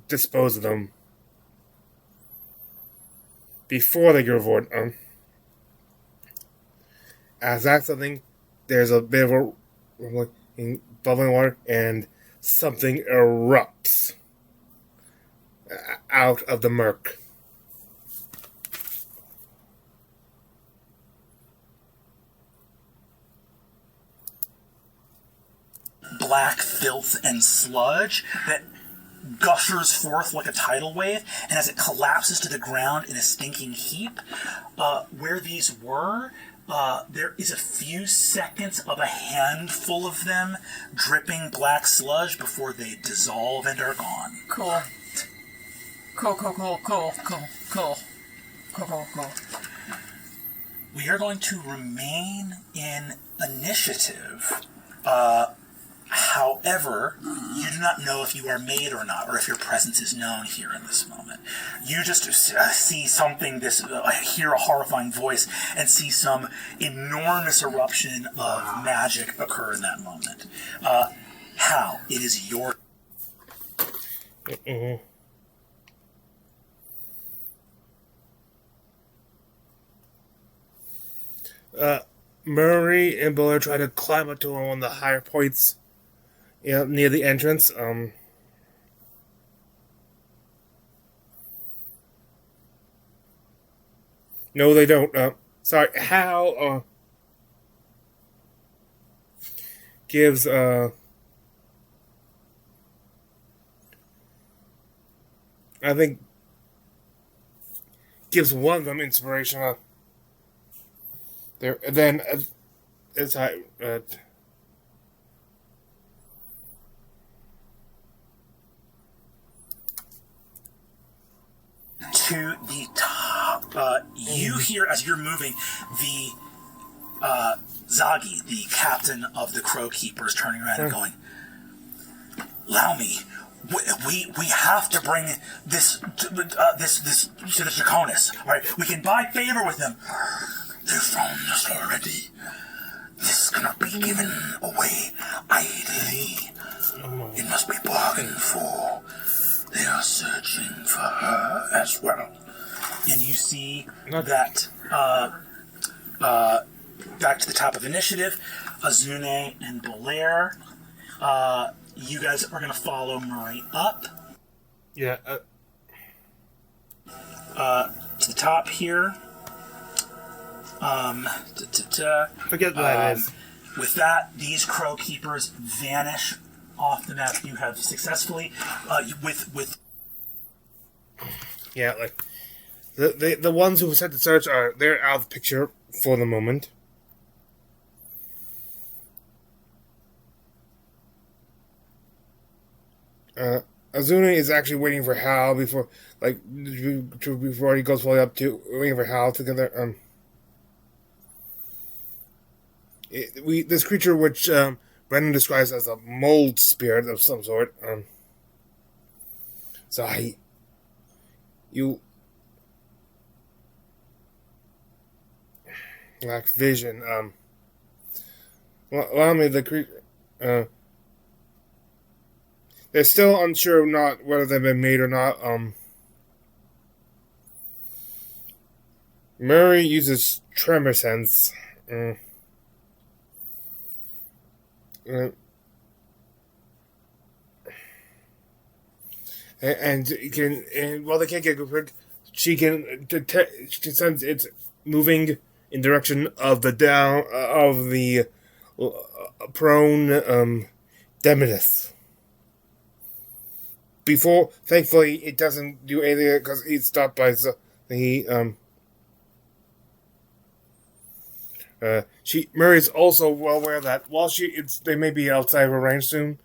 dispose of them before they go forward. As that's something, there's a bit of a rumbling in bubbling water, and something erupts out of the murk.
Black filth and sludge that gushers forth like a tidal wave, and as it collapses to the ground in a stinking heap, where these were, there is a few seconds of a handful of them dripping black sludge before they dissolve and are gone.
Cool. Cool.
We are going to remain in initiative. However, you do not know if you are made or not, or if your presence is known here in this moment. You just see something, hear a horrifying voice, and see some enormous eruption of magic occur in that moment. Hal, it is your...
Murray and Buller try to climb up to one of the higher points, near the entrance. No, they don't. Sorry, Hal gives I think gives one of them inspiration. There, then it's
to the top. You hear, as you're moving, the Zagi, the captain of the Crow Keepers, turning around and going, "Allow me. We have to bring this to the Draconis. All right, we can buy favor with them. They found us already. This cannot be given away idly. It must be bargained for. They are searching for her as well. and you see that back to the top of initiative, Azune and Belair. You guys are going to follow Murray up.
Yeah.
To the top here.
Forget what that is.
With that, these crow keepers vanish off the map. You have successfully, with.
Yeah, like the ones who set the search they're out of the picture for the moment. Azuna is actually waiting for Hal before he goes fully up to waiting for Hal to get there. This creature which Brendan describes as a mold spirit of some sort. You lack vision. Allow me the creature. They're still unsure not whether they've been made or not. Murray uses tremor sense. And while they can't get good, she can sense it's moving in direction of the prone Demetus. Before, thankfully, it doesn't do anything because he's stopped by Murray's also well aware that while they may be outside of her range soon,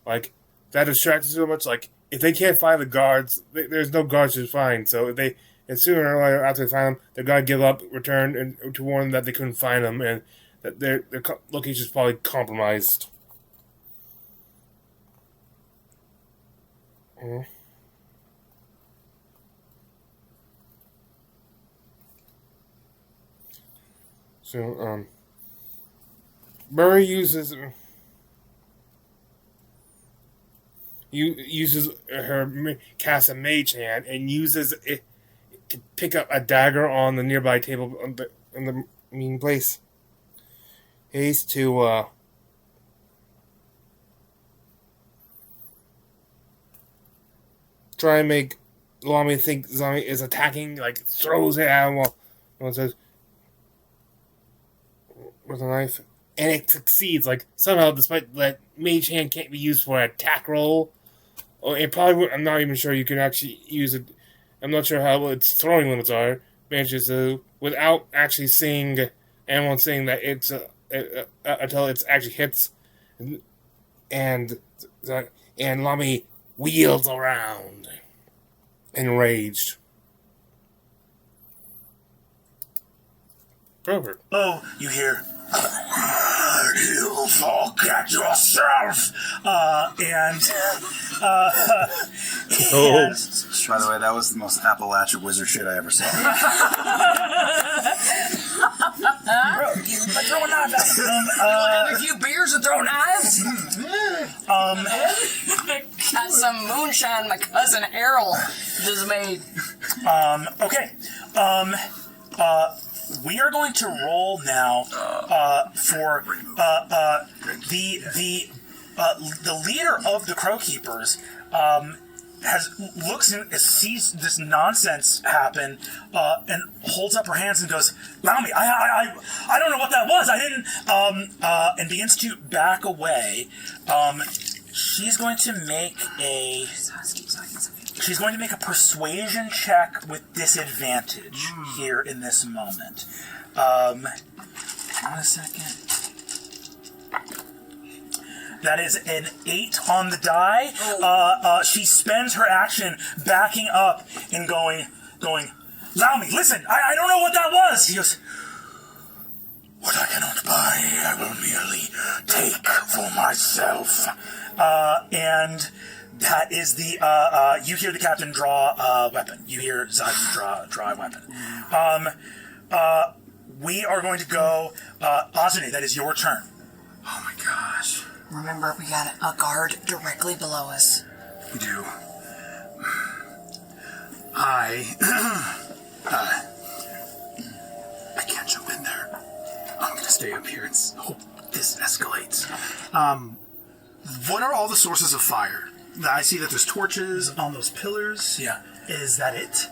like that distracts her so much. Like if they can't find the guards, there's no guards to find. So and sooner or later after they find them, they're gonna give up, return, and to warn them that they couldn't find them and that their location is probably compromised. So, Murray uses her cast a mage hand and uses it to pick up a dagger on the nearby table in the meeting place. Haste to try and make Lamy think Zombie is attacking, like throws it at him while one says with a knife, and it succeeds. Like somehow, despite that mage hand can't be used for an attack roll, or it probably I'm not even sure you can actually use it. I'm not sure how its throwing limits are. Manages to without actually seeing anyone saying that it's until it actually hits, and Lamy wheels around, enraged. Perfect.
Oh, you hear, you forget yourself!
By the way, that was the most Appalachia wizard shit I ever saw.
Bro, you throw a knife at him. Have a few beers and throw knives? Got some moonshine my cousin Harold just made.
Okay. We are going to roll now for the leader of the Crow Keepers looks and sees this nonsense happen and holds up her hands and goes, "Lamy, I don't know what that was. I didn't." And begins to back away. She's going to make a persuasion check with disadvantage here in this moment. 1 second. That is an 8 on the die. She spends her action backing up and going, "Lamy, listen, I don't know what that was." He goes, "What I cannot buy, I will merely take for myself." And that is the, you hear the captain draw a weapon. You hear Zagi draw a weapon. We are going to go, Azune, that is your turn.
Oh my gosh.
Remember, we got a guard directly below us.
We do. I
I can't jump in there. I'm gonna stay up here and hope this escalates. What are all the sources of fire? I see that there's torches on those pillars.
Yeah.
Is that it?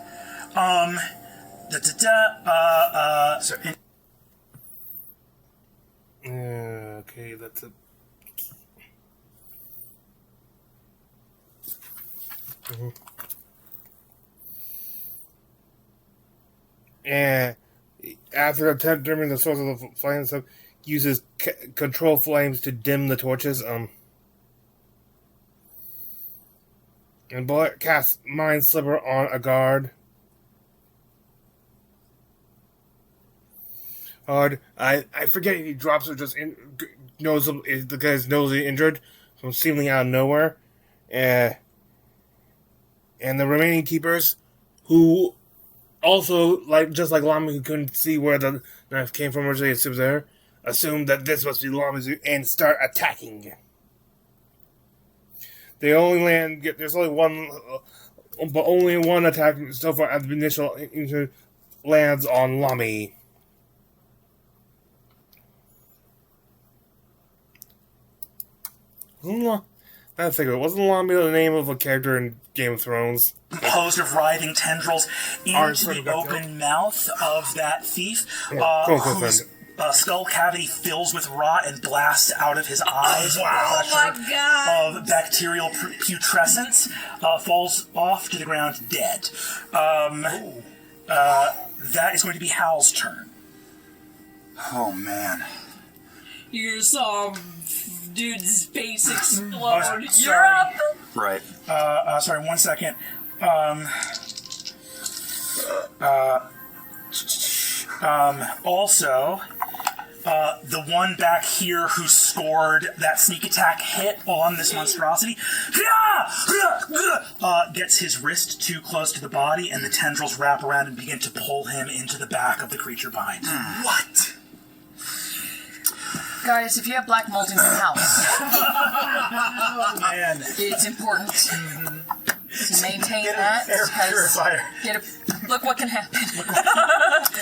So
Okay, that's a. And after determining the source of the flames, uses control flames to dim the torches. And Bullet casts Mind Slipper on a guard. I forget if he drops or just knows the guy's nose is injured from seemingly out of nowhere. And the remaining keepers, who also, just like Lamy, who couldn't see where the knife came from originally, assumed that this must be Lamy's and start attacking. They only land. There's only one, but only one attack so far at the initial lands on Lamy. That's a wasn't Lamy the name of a character in Game of Thrones?
Composed of writhing tendrils into the open mouth of that thief, whose skull cavity fills with rot and blasts out of his eyes.
Oh my god!
Of bacterial putrescence, falls off to the ground dead. That is going to be Hal's turn.
Oh man.
You saw dude's face explode.
Sorry.
You're up!
Right.
Sorry, 1 second. Also, the one back here who scored that sneak attack hit on this monstrosity gets his wrist too close to the body, and the tendrils wrap around and begin to pull him into the back of the creature behind.
What?
Guys, if you have black mold in your house,
Oh, man.
it's important to maintain that.
Air
because
purifier.
Look what can happen.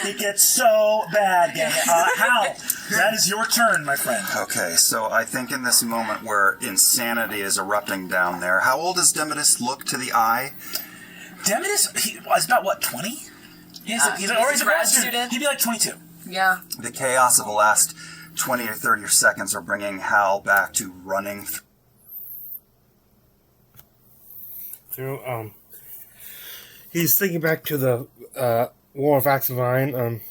It gets so bad, gang. Hal, that is your turn, my friend.
Okay, so I think in this moment where insanity is erupting down there, how old does Demetus look to the eye?
Demetus, he was about, what, 20? He's a grad student. He'd be like 22.
Yeah.
The chaos of the last 20 or 30 seconds are bringing Hal back to running
through. He's thinking back to the War of Axevine,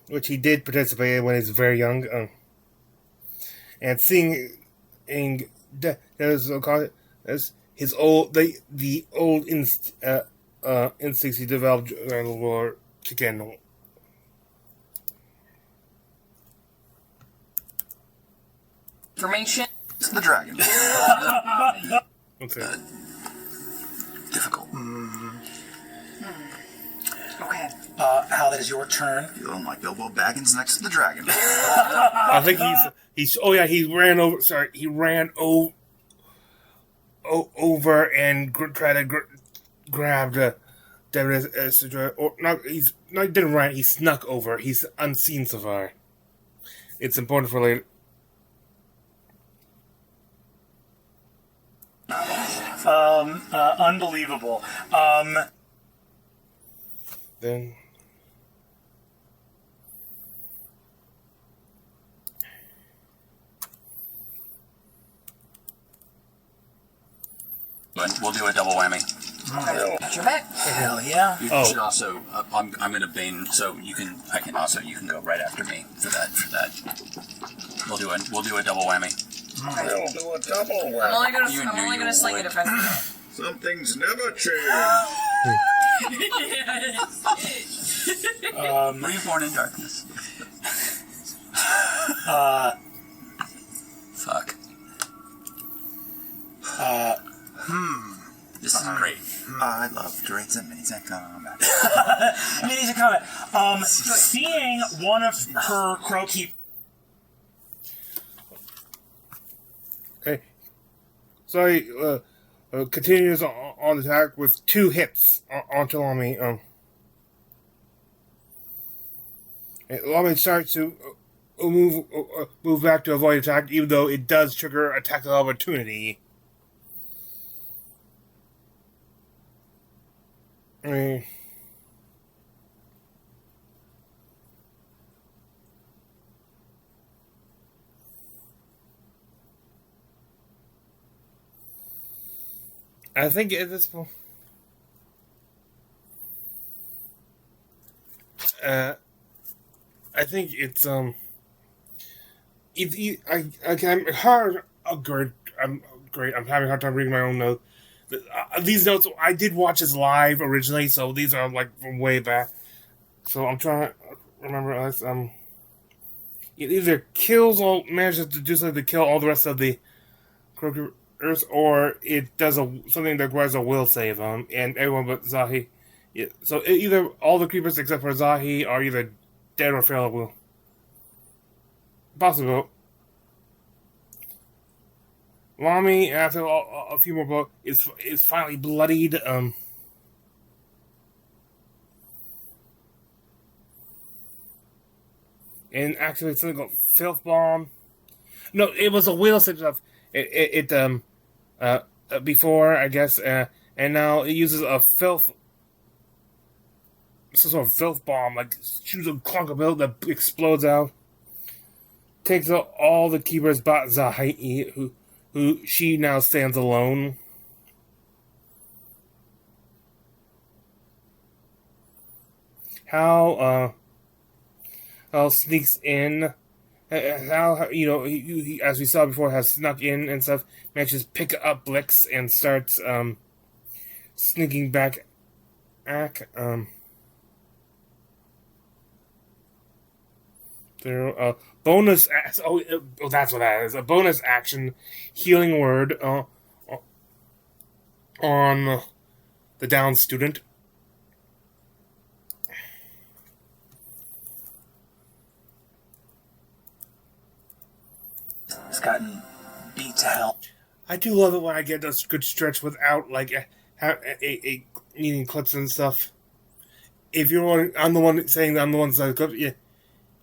which he did participate in when he was very young, and seeing as his old the old instincts he developed during the war kick in.
Information.
to the dragon.
Okay.
Difficult.
Okay.
Hal, that is your turn.
Feeling like Bilbo Baggins next to the dragon.
I think he's. Oh yeah, he ran over. Sorry, he ran over and tried to grab the Demetus, or not. He didn't run. He snuck over. He's unseen so far. It's important for later.
Unbelievable.
Then.
We'll do a double whammy.
Got your back.
Hell yeah.
You should also. I'm going to bane, so you can. I can also. You can go right after me for that. We'll do a double whammy.
We'll do a double
I'm
whammy.
only gonna sling it if I.
Something's never changed.
Were you born in darkness? Fuck. This is great.
I love dreads and minis and combat.
Minis a comment. Seeing one of her crow keep.
Okay. So he continues on the attack with 2 hits on Chalami. And Lami starts to move back to avoid attack, even though it does trigger attack of opportunity. I think at this point, I think it's I'm hard. Oh, great! I'm great. I'm having a hard time reading my own notes. These notes I did watch this live originally, so these are like from way back. So I'm trying to remember. It either manages to do something to kill all the rest of the creatures, or it does something that requires a will save and everyone but Zahi. Yeah, so either all the creepers except for Zahi are either dead or fail at will. Possible. Lami, after a few more blows, is finally bloodied. And actually, something called Filth Bomb. No, it was a will save stuff. Before, I guess, and now it uses a some sort of filth bomb, like shoots a clunk of milk that explodes out. Takes out all the keepers but Zahi, who she now stands alone. Hal sneaks in. Hal, he, as we saw before, has snuck in and stuff. Manages to pick up Blix and starts sneaking back. There, bonus. That's what that is. A bonus action, healing word on the down student.
It's gotten beat to hell.
I do love it when I get a good stretch without like a needing clips and stuff. If you're I'm the one saying that I'm the one saying clip, yeah,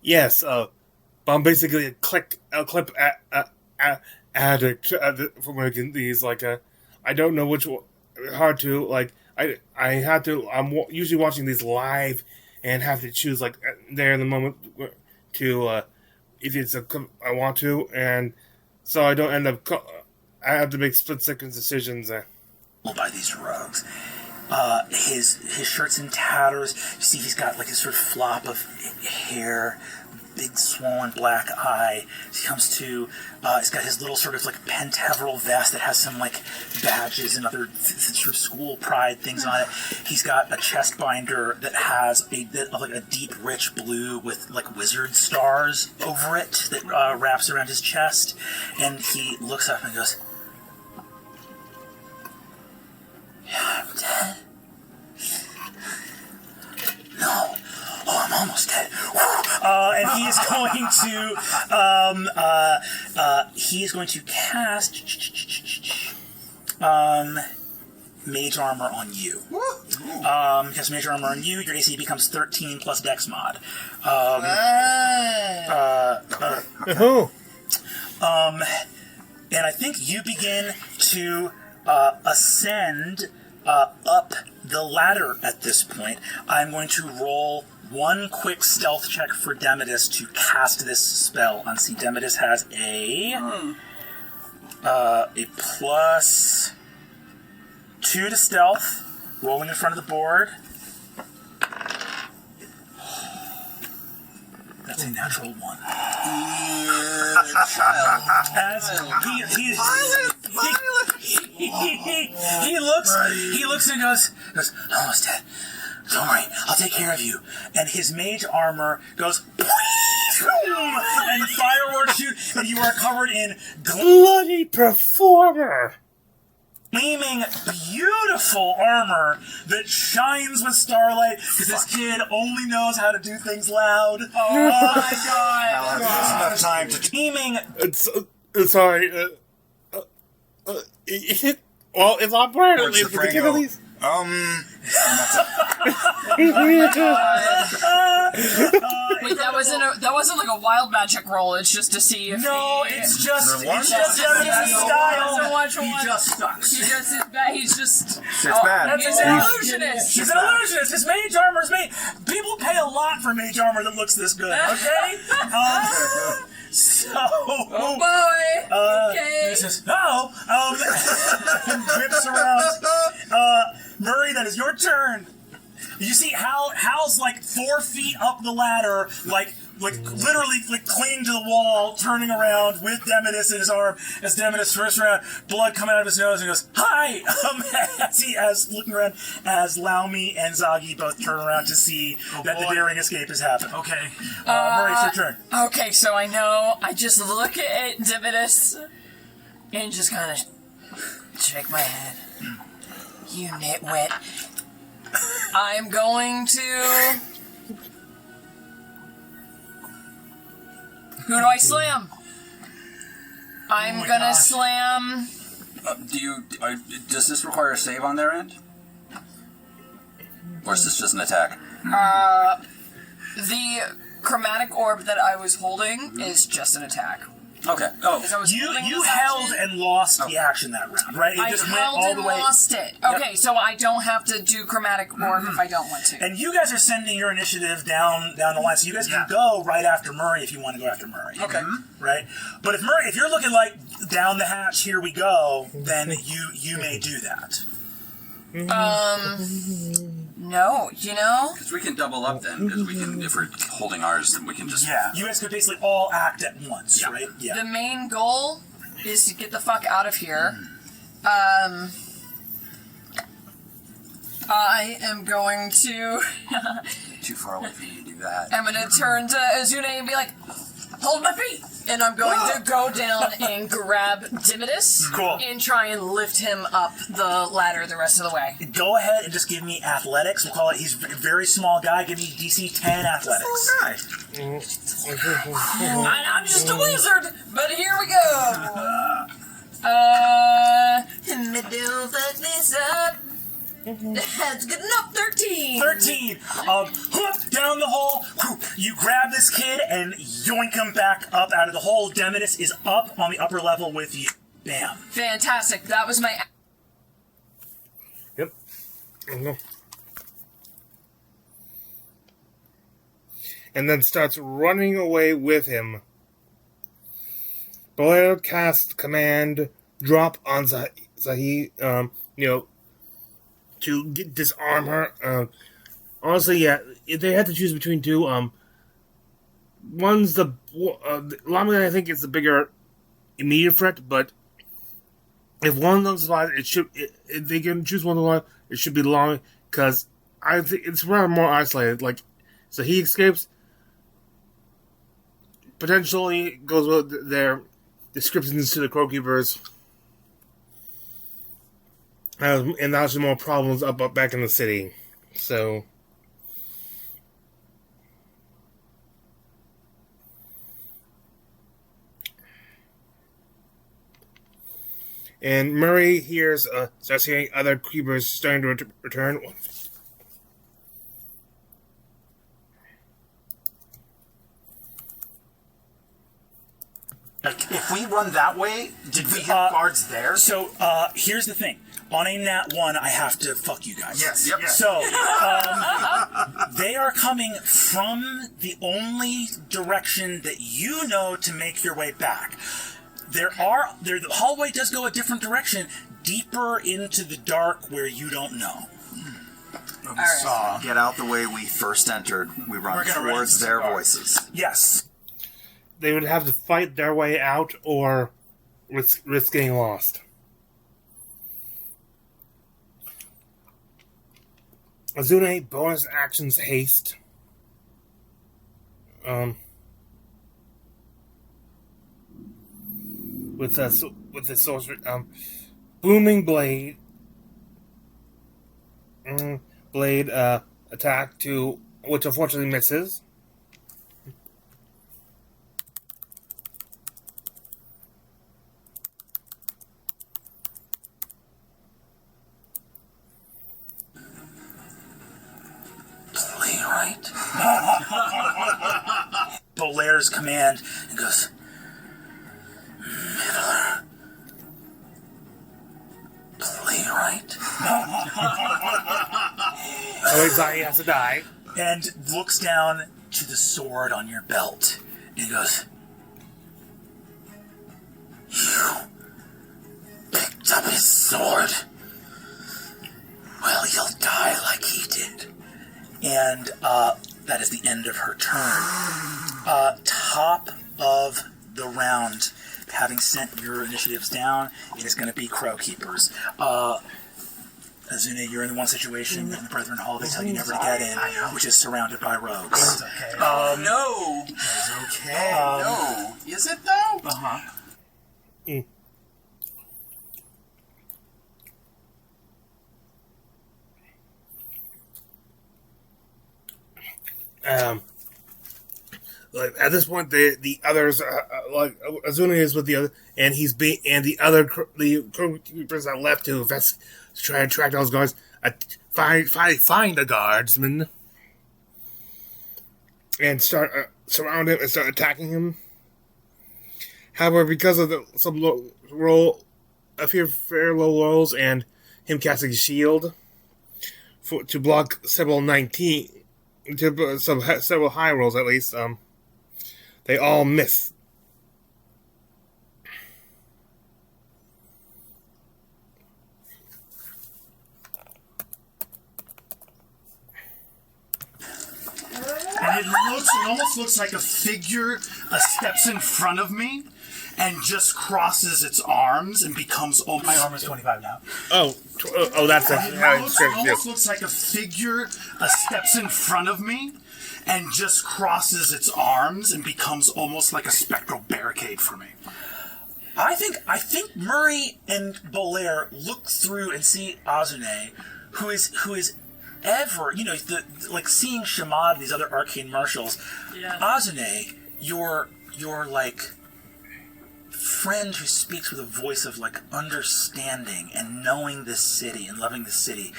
yes. But I'm basically a clip addict for making these. Like I don't know which one. Hard to like. I had to. I'm usually watching these live and have to choose like there in the moment to if it's a clip I want to, and so I don't end up. I have to make split-second decisions.
By these rogues. His shirt's in tatters. You see he's got like a sort of flop of hair, big swollen black eye. He comes to, he's got his little sort of like pentaveral vest that has some like badges and other sort of school pride things on it. He's got a chest binder that has like a deep rich blue with like wizard stars over it that wraps around his chest. And he looks up and goes, "Yeah, I'm dead. No. Oh, I'm almost dead." And he's going to cast Mage Armor on you. Cast Mage Armor on you. Your AC becomes 13 plus Dex mod. And I think you begin to ascend up the ladder at this point. I'm going to roll one quick stealth check for Demetus to cast this spell. On see, Demetus has a plus 2 to stealth, rolling in front of the board. That's a natural 1. He looks and goes, "I'm almost dead. Don't worry, I'll take care of you." And his mage armor goes, and fireworks shoot, and you are covered in
bloody performer.
Gleaming, beautiful armor that shines with starlight because this kid only knows how to do things loud. Oh my god!
There's enough time to
gleaming.
Sorry. It's on brand.
Where's the Frango? And that's
Wait, that wasn't like a wild magic roll. It's just to see if
it's just
style.
He just sucks.
He's just
It's bad.
He's an illusionist.
He's an illusionist. His mage armor is made. People pay a lot for mage armor that looks this good. Okay.
Oh boy. Okay.
This is grips around. Murray, that is your turn. You see Hal's like 4 feet up the ladder, like literally like clinging to the wall, turning around with Demetus in his arm as Demetus first round, blood coming out of his nose, and goes, "Hi!" As looking around as Laumi and Zagi both turn around to see that the daring escape has happened. Okay, Murray, it's your turn.
Okay, so I just look at Demetus and just kind of shake my head. You nitwit. I'm going to... Who do I slam? I'm gonna slam...
Does this require a save on their end? Or is this just an attack?
The chromatic orb that I was holding is just an attack.
Okay.
You held and lost the action that round, right? It just went all the way.
I lost it. Okay, so I don't have to do chromatic orb if I don't want to.
And you guys are sending your initiative down the line, so you guys can go right after Murray if you want to go after Murray.
Okay.
Right? But if you're looking like down the hatch, here we go, then you may do that.
No,
Because we can double up then, because we can, if we're holding ours, then we can just...
Yeah, you guys could basically all act at once, right? Yeah.
The main goal is to get the fuck out of here. I am going to...
Too far away for you to do that.
I'm going to turn to Azune and be like, hold my feet! And I'm going to go down and grab Demetus and try and lift him up the ladder the rest of the way.
Go ahead and just give me athletics. We'll call it, he's a very small guy. Give me DC 10 athletics.
I'm just a wizard, but here we go. Middle fuck this up. That's good enough. 13.
13. Down the hole. You grab this kid and yoink him back up out of the hole. Demetus is up on the upper level with you. Bam.
Fantastic. That was my...
Yep. And then starts running away with him. Blair casts command drop on Zahi, to disarm her. Honestly, yeah, if they had to choose between two, one's the Lama, I think, is the bigger immediate threat, but if one of them survives, if they can choose one of them, it should be Lama, because I think it's rather more isolated. Like, so he escapes, potentially goes with their descriptions to the Crowkeepers. And now some more problems up back in the city. So... And Murray starts hearing other creepers starting to return.
If we run that way, did we hit guards there?
So, here's the thing. On a nat 1, I have to fuck you guys.
Yes. Yep.
So, they are coming from the only direction that you know to make your way back. The hallway does go a different direction, deeper into the dark where you don't know.
So, get out the way we first entered. We run towards their voices.
Yes.
They would have to fight their way out or risk getting lost. Azune bonus actions haste. With the sorcery, booming blade attack which unfortunately misses.
Bolair's command and goes, Middler, playwright.
Oh, he's like, he has to die.
And looks down to the sword on your belt. And he goes, you picked up his sword. Well, you'll die like he did. And that is the end of her turn. Top of the round, having sent your initiatives down, it is going to be Crow Keepers. Azuna, you're in one situation in the Brethren Hall they tell you never to get in, which is surrounded by rogues.
Okay.
No!
It's okay. No. Is it though?
Uh-huh.
Like at this point, the others, like Azuna is with the other, and the other the Crow Keepers that left to try and track those guards. Find the guardsman and start surround him and start attacking him. However, because of some a few fair low rolls and him casting a shield to block several several high rolls at least, they all miss.
And it almost looks like a figure steps in front of me and just crosses its arms and becomes. Oh, my armor is 25 now.
That's
and it almost looks like a figure steps in front of me and just crosses its arms and becomes almost like a spectral barricade for me.
I think Murray and Bolair look through and see Azune, who is ever, like seeing Shamad and these other arcane marshals.
Yeah.
Azune, your like friend who speaks with a voice of like understanding and knowing this city and loving this city,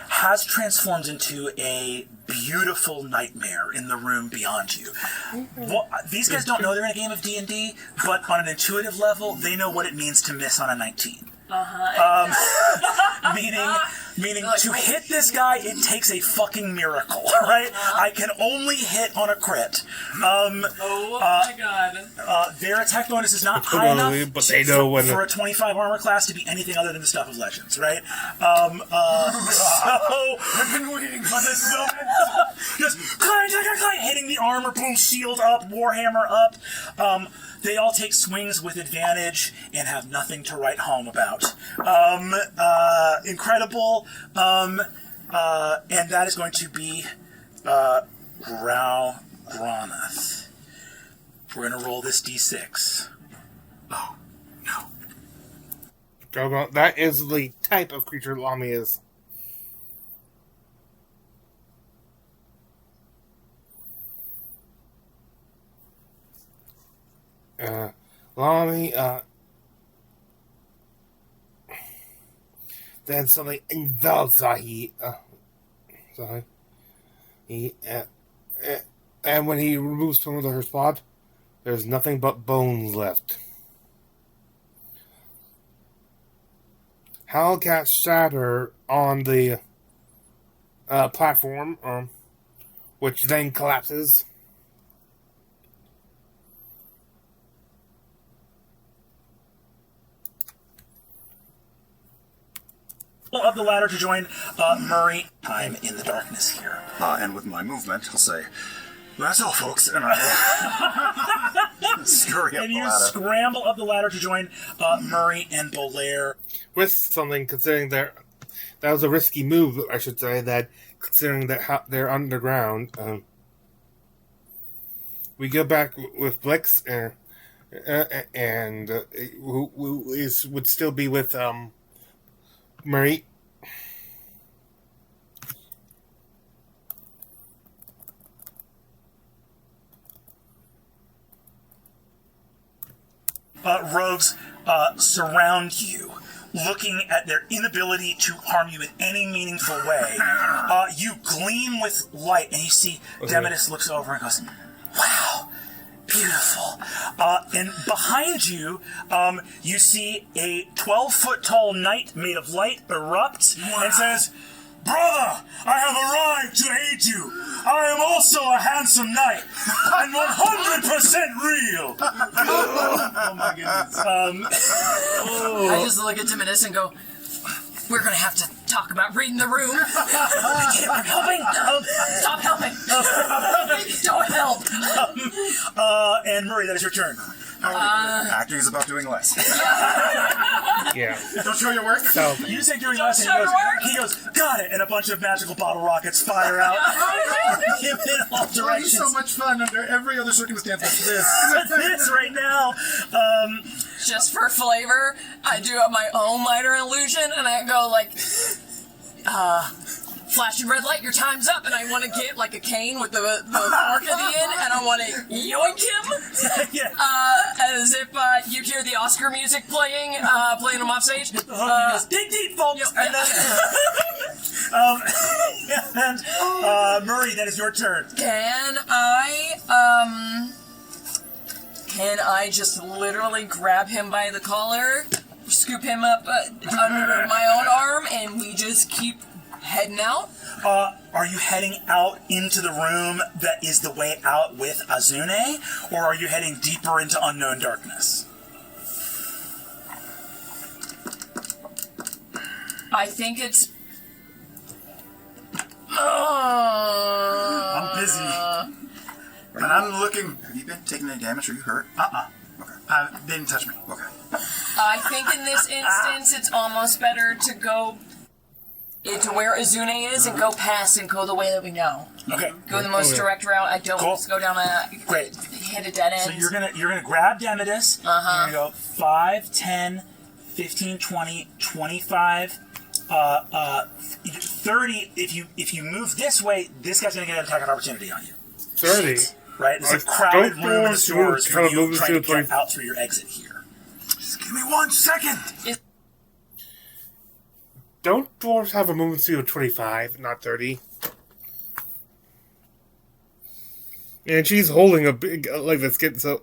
has transformed into a beautiful nightmare in the room beyond you. Well, these guys don't know they're in a game of D&D, but on an intuitive level, they know what it means to miss on a 19. Meaning to hit this guy, it takes a fucking miracle, right? I can only hit on a crit.
Oh my god.
Their attack bonus is not high enough
but they know
for a 25 armor class to be anything other than the stuff of legends, right? So I've been waiting for this moment. Just hitting the armor, boom, shield up, warhammer up. They all take swings with advantage and have nothing to write home about. Incredible. And that is going to be Grau Granath. We're going to roll this d6. Oh, no.
That is the type of creature Lami is. Lami, then something involves and when he removes some of her spot, there's nothing but bones left. Hellcat shatter on the platform, which then collapses.
Of the ladder to join Murray. I'm in the darkness here.
And with my movement, I'll say, that's all, folks. And I scurry up
and
the
you
ladder.
scramble up the ladder to join Murray and Bolair.
With something, considering that was a risky move, I should say, that considering that they're underground. We go back with Blix, and who would still be with Murray.
Rogues surround you, looking at their inability to harm you in any meaningful way. You gleam with light, and you see Demetus looks over and goes, wow, Beautiful. And behind you, you see a 12-foot tall knight made of light erupt and says, "Brother, I have arrived to aid you. I am also a handsome knight, and 100% real."
Oh my goodness.
I just look at Dimitris and go, "We're gonna have to talk about reading the room."
I'm helping.
Stop helping. Don't help.
And Murray, that is your turn.
Acting is about doing less.
Yeah.
Don't show your work.
So,
You say doing less, and he goes, "Got it," and a bunch of magical bottle rockets fire out in all
Oh,
directions.
he's so much fun under every other circumstance but this.
This right now.
Just for flavor, I do up my own lighter illusion, and I go like, flashing red light, your time's up, and I want to get like a cane with the fork at the end, and I want to yoink him, as if you hear the Oscar music playing him off stage.
He goes, "Dig deep, folks," and then, Murray, that is your turn.
Can I just literally grab him by the collar, scoop him up under my own arm, and we just keep heading out?
Are you heading out into the room that is the way out with Azune, or are you heading deeper into unknown darkness?
I think it's...
I'm busy. But I'm looking. Have you been taking any damage? Are you hurt? Okay.
They didn't touch me.
Okay.
I think in this instance, it's almost better to go to where Azune is and go past and go the way that we know.
Okay.
Go the most direct route. I don't want to go down
Great.
hit a dead end.
So you're gonna grab Demidus. You're gonna go 5, 10, 15, 20, 25, 30. If you move this way, this guy's gonna get an attack of opportunity on you.
30.
Right? There's a crowded room in the stores for you
move
trying to
to
get out through your exit here.
Just give me 1 second.
Don't dwarves have a movement speed of 25, not 30? And she's holding a big, like this kid, so,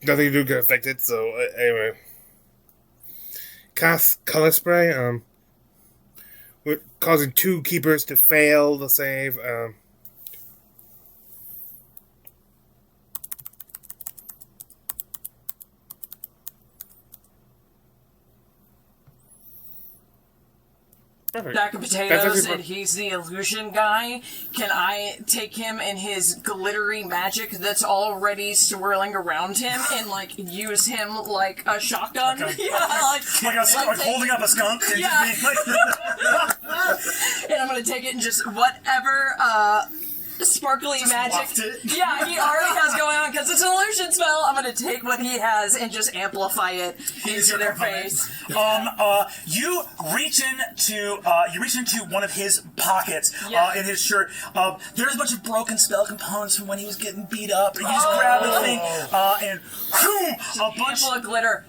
nothing to do can affect it, so, anyway. Cast Color Spray, we're causing 2 keepers to fail the save, Perfect.
Stack of potatoes, and he's the illusion guy. Can I take him and his glittery magic that's already swirling around him and like use him like a shotgun?
Like holding up a skunk and just being like.
And I'm gonna take it and just whatever sparkly
just
magic. Yeah, he already has going on because it's an illusion spell. I'm gonna take what he has and just amplify it into their face.
You reach into one of his pockets in his shirt. There's a bunch of broken spell components from when he was getting beat up. And you just grab the thing and whoom, a bunch
of glitter.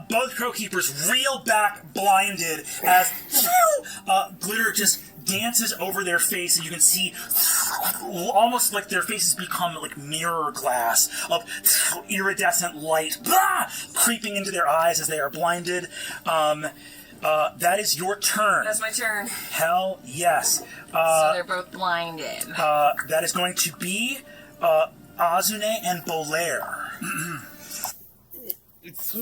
Both crow keepers reel back blinded as glitter just dances over their face, and you can see almost like their faces become like mirror glass of iridescent light creeping into their eyes as they are blinded. That is your turn.
That's my turn.
Hell yes.
So they're both blinded.
That is going to be Azune and Bolaire.
It's so...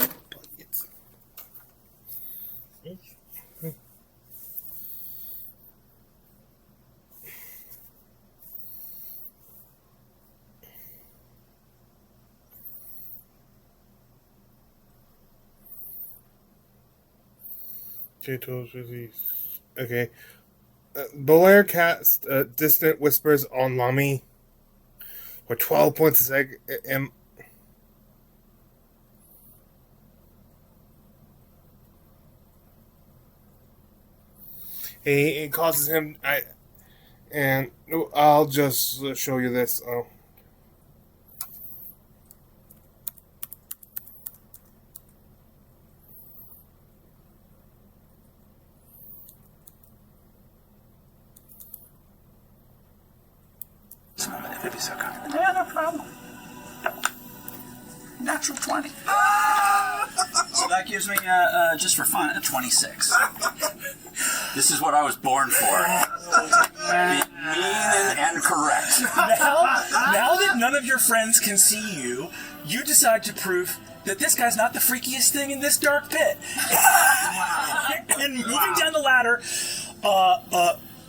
Okay. Bolaire cast Distant Whispers on Lami for 12 points a second. It causes him. I'll just show you this. Oh.
be so kind.
Yeah, no problem. Natural 20.
So that gives me, just for fun, a 26. This is what I was born for. Be mean and correct.
Now that none of your friends can see you, you decide to prove that this guy's not the freakiest thing in this dark pit. And moving down the ladder,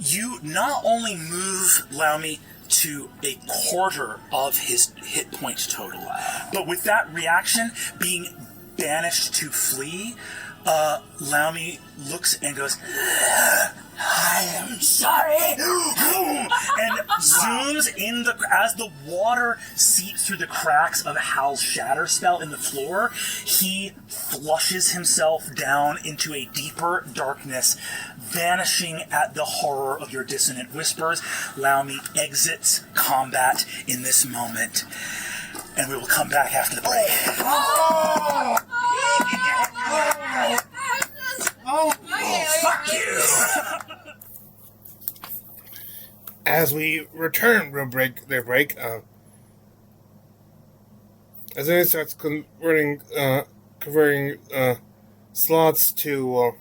you not only move Laumi to a quarter of his hit point total, but with that reaction being banished to flee, Laumi looks and goes, I am sorry, and zooms in as the water seeps through the cracks of Hal's shatter spell in the floor. He flushes himself down into a deeper darkness, vanishing at the horror of your dissonant whispers. Laumi exits combat in this moment, and we will come back after the break. Fuck you!
As we return from their break, as it starts converting slots to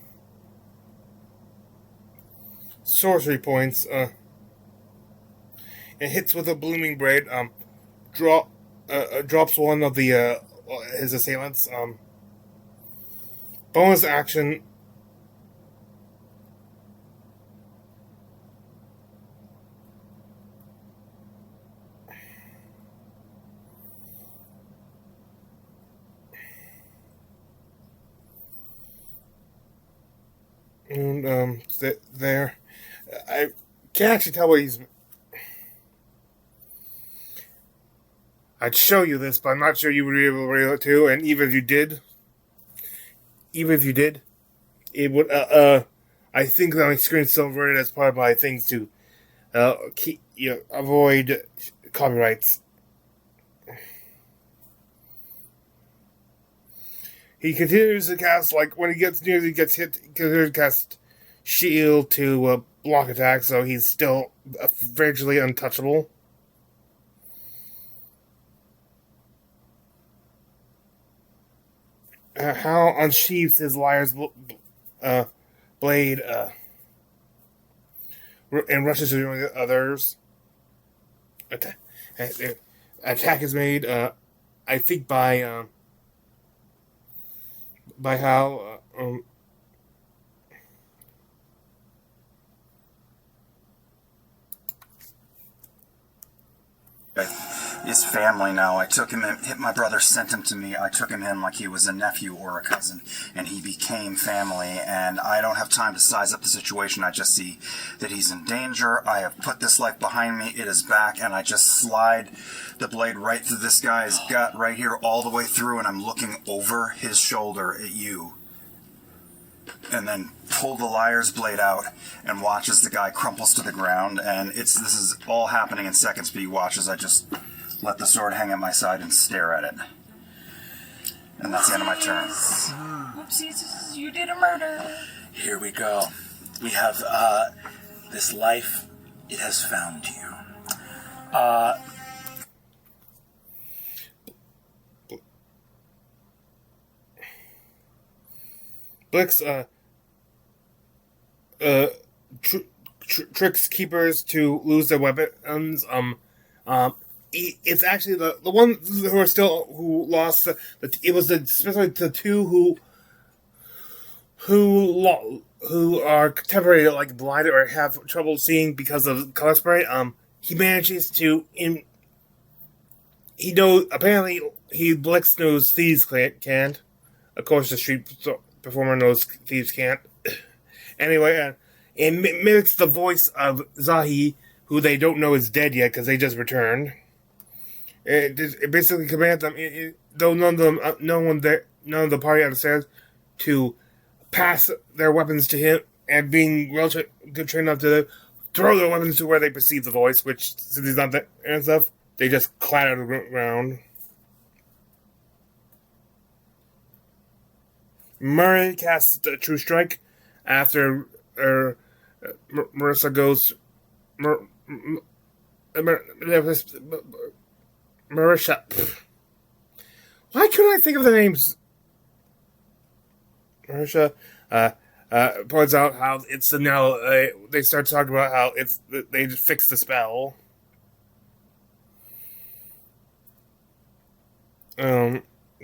sorcery points, and hits with a blooming blade, drops one of the his assailants. Bonus action. And there, I can't actually tell what he's. I'd show you this, but I'm not sure you would be able to read it too. And even if you did, it would. I think that my screen's still inverted as part of my things to avoid copyrights. He continues to cast, when he gets near, he gets hit, he continues to cast shield to block attacks, so he's still virtually untouchable. Hal unsheathes his liar's blade and rushes to join the others. Attack is made, I think, by Hal.
His family now. I took him in, my brother sent him to me. I took him in like he was a nephew or a cousin, and he became family, and I don't have time to size up the situation. I just see that he's in danger. I have put this life behind me. It is back, and I just slide the blade right through this guy's gut right here all the way through, and I'm looking over his shoulder at you. And then pull the liar's blade out and watch as the guy crumples to the ground, and this is all happening in seconds, but he watches. I just let the sword hang at my side and stare at it. And that's the end of my turn.
Whoopsies, you did a murder.
Here we go. We have this life. It has found you.
Blix tricks keepers to lose their weapons. It's actually the ones who lost. It was especially the two who are temporarily blind or have trouble seeing because of color spray. He manages to apparently Blix knows thieves can't. Of course, the street performer knows thieves can't. Anyway, it mimics the voice of Zahi, who they don't know is dead yet because they just returned. It basically commands them, though none of the party understands, to pass their weapons to him, and being good trained enough to throw their weapons to where they perceive the voice, which, since he's not there and stuff, they just clatter to the ground. Murray casts a True Strike after Marissa goes. Marisha. Why couldn't I think of the names? Marisha points out how it's now. They start talking about how they fixed the spell.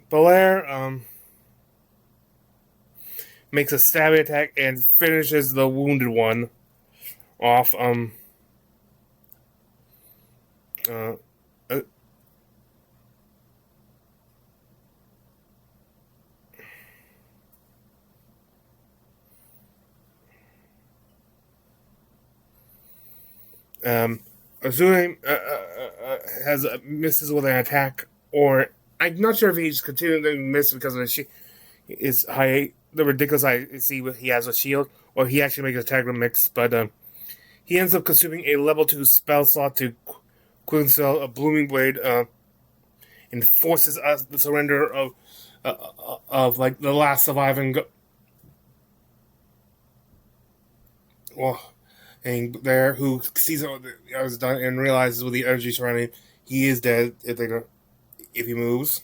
Belair makes a stabbing attack and finishes the wounded one off. Azune has misses with an attack, or I'm not sure if he's continuing to miss because of his high, the ridiculous I see he has a shield, or he actually makes an attack with mix. But he ends up consuming a level 2 spell slot to quickly sell a blooming blade, and forces us the surrender of like the last surviving. And there, who sees what was done and realizes with the energy surrounding, he is dead if he moves.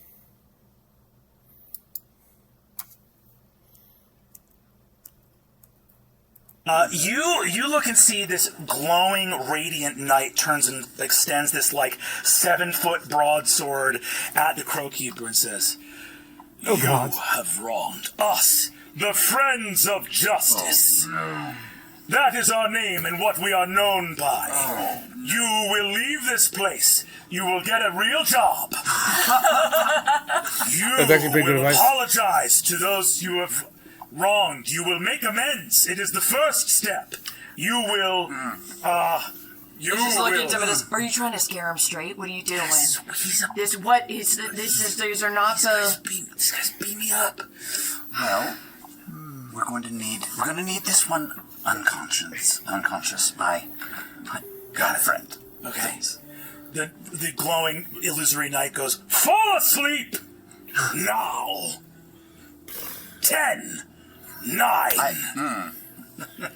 You look and see this glowing, radiant knight turns and extends this 7-foot broadsword at the Crowkeeper and says,
"Oh God,
you have wronged us, the Friends of Justice. Oh, no. That is our name and what we are known by. Oh. You will leave this place. You will get a real job. You will apologize to those you have wronged. You will make amends. It is the first step. You will,
Just look into this. Are you trying to scare him straight? What are you doing? These are not the...
This guy's beat me up.
Well, we're going to need this one unconscious. My friend.
Okay. Thanks. The glowing illusory knight goes, fall asleep! Now! 10, 9.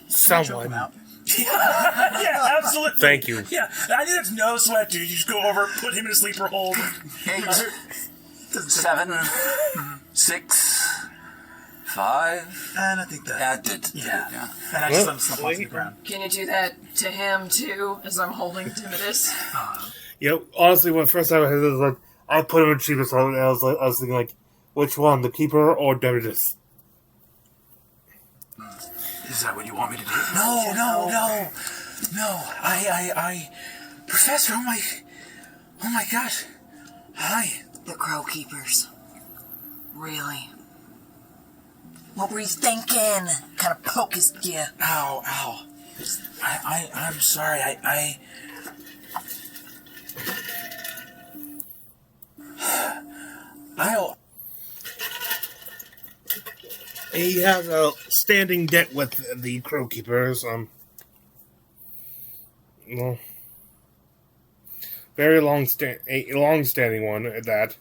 Someone.
Yeah, absolutely.
Thank you.
Yeah, I think it's no sweat, dude. You just go over, put him in a sleeper hold.
7, 6, 5.
And I think that
did.
Yeah. And I just let him slump onto the ground.
Can you do that to him too, as I'm holding Timidus?
Honestly, when first time I heard this, I put him in cheapest, and I was thinking, which one, the keeper or Demidus?
Is that what you want me to do?
No. Professor, oh my gosh. Hi.
The Crow Keepers. Really? What were you thinking? Kind of focused you.
Ow. I'm sorry.
He has a standing debt with the Crow Keepers. Very a long-standing one at that.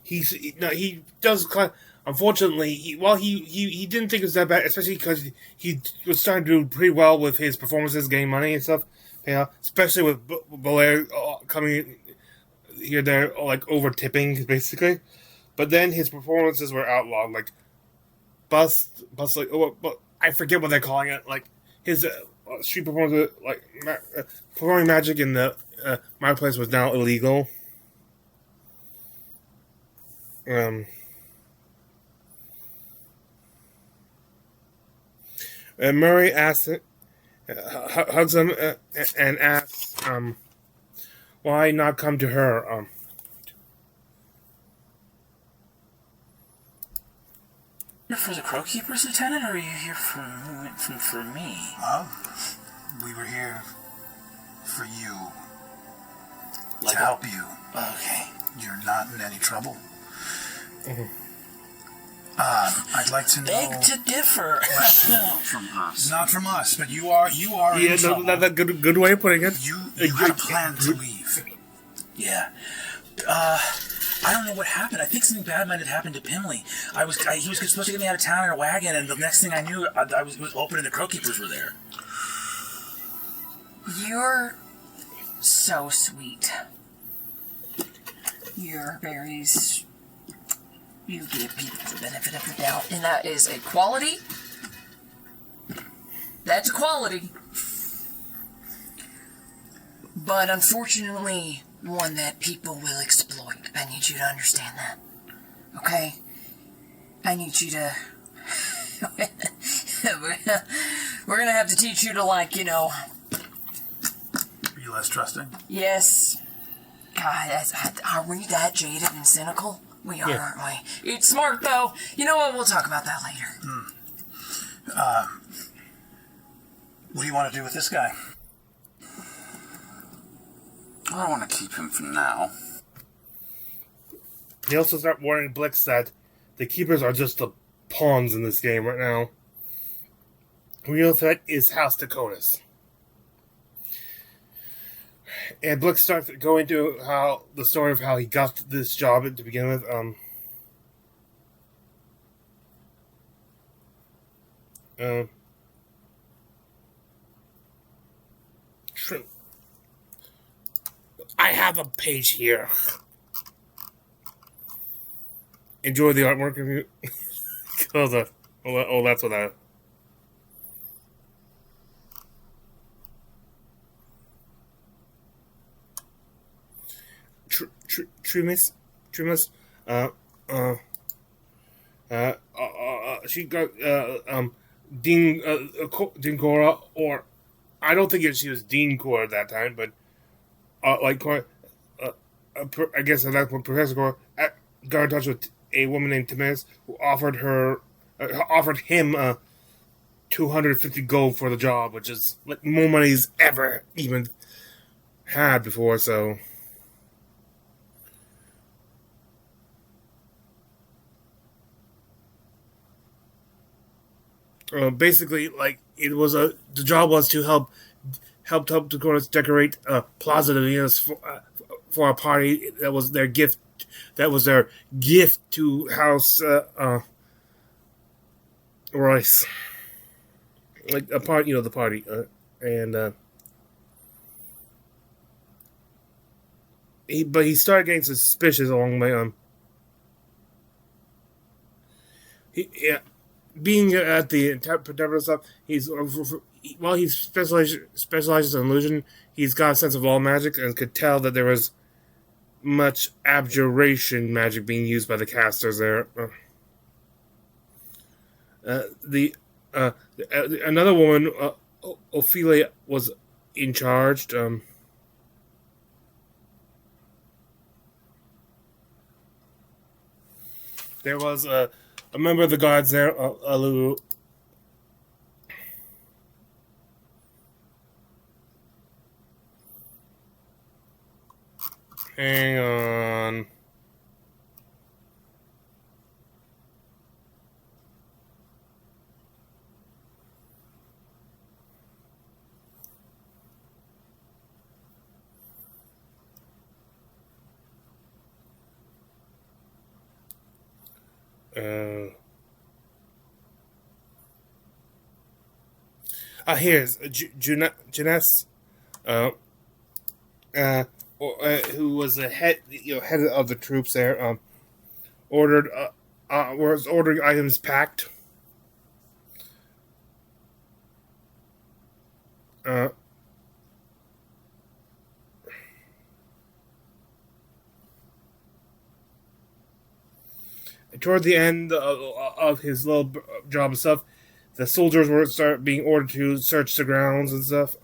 He does kind of, unfortunately, he didn't think it was that bad, especially because he was starting to do pretty well with his performances, getting money and stuff. Especially with Belair coming here, there, over tipping basically. But then his performances were outlawed, bust, I forget what they're calling it. His street performance, performing magic in the marketplace was now illegal. Murray hugs him and asks, why not come to her?
You're for the Crow Keepers, Lieutenant, or are you here for me?
Well, we were here for you. To help you.
Okay.
You're not in any trouble.
Mm-hmm.
I'd like to know.
Beg to differ.
From us.
Not from us, but you are in trouble.
That's a good way of putting it.
You had a plan to leave.
Yeah. I don't know what happened. I think something bad might have happened to Pimley. He was supposed to get me out of town in a wagon, and the next thing I knew, I was open and the crow keepers were there.
You're so sweet. Your berries, you give people the benefit of the doubt, and that is a quality. That's a quality. But unfortunately, one that people will exploit. I need you to understand that. Okay? I need you to... we're gonna have to teach you to, like, you know...
Are you less trusting?
Yes. God, are we that jaded and cynical? We are, aren't we? It's smart, though. You know what? We'll talk about that later.
What do you want to do with this guy?
I want to keep him for now.
They also start warning Blix that the keepers are just the pawns in this game right now. Real threat is House Dakotas. And Blix starts going into how the story of how he got this job to begin with. I have a page here. Enjoy the artwork review. Oh, that's what I... Trimus, she got Dean Cora, or I don't think she was Dean Cora at that time, but I guess at that point Professor Cora got in touch with a woman named Timmins who offered him 250 gold for the job, which is like more money he's ever even had before. So. Basically, like it was the job was to help Dakotas decorate Plaza de Venus for a party that was their gift. That was their gift to House Royce, like a part, the party, and he started getting suspicious along the way. Being at the Endeavor stuff, while he specializes in illusion, he's got a sense of all magic and could tell that there was much abjuration magic being used by the casters there. Another woman, Ophelia, was in charge. There was a member of the guards there, Alu. Hang on. Here's Janess, who was the head of the troops there. Was ordering items packed. Toward the end of his little job and stuff, the soldiers were being ordered to search the grounds and stuff.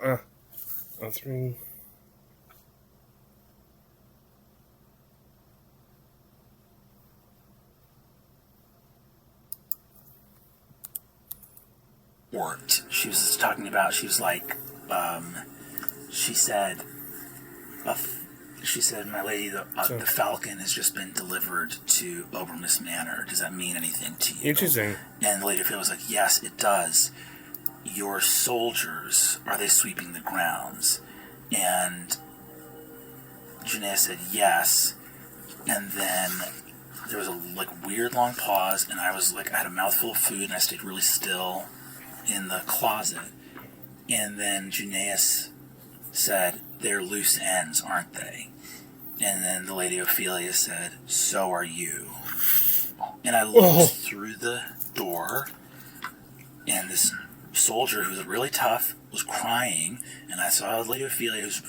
3.
Worked. She was talking about. She was like, she said, my lady, the falcon has just been delivered to Obermus Manor. Does that mean anything to you?
Interesting.
And the lady was like, yes, it does. Your soldiers, are they sweeping the grounds? And Janae said, yes. And then there was a weird long pause, and I had a mouthful of food, and I stayed really still in the closet. And then Janaeus said, "They're loose ends, aren't they?" And then the Lady Ophelia said, "So are you." And I looked through the door, and this soldier who was really tough was crying, and I saw Lady Ophelia, who's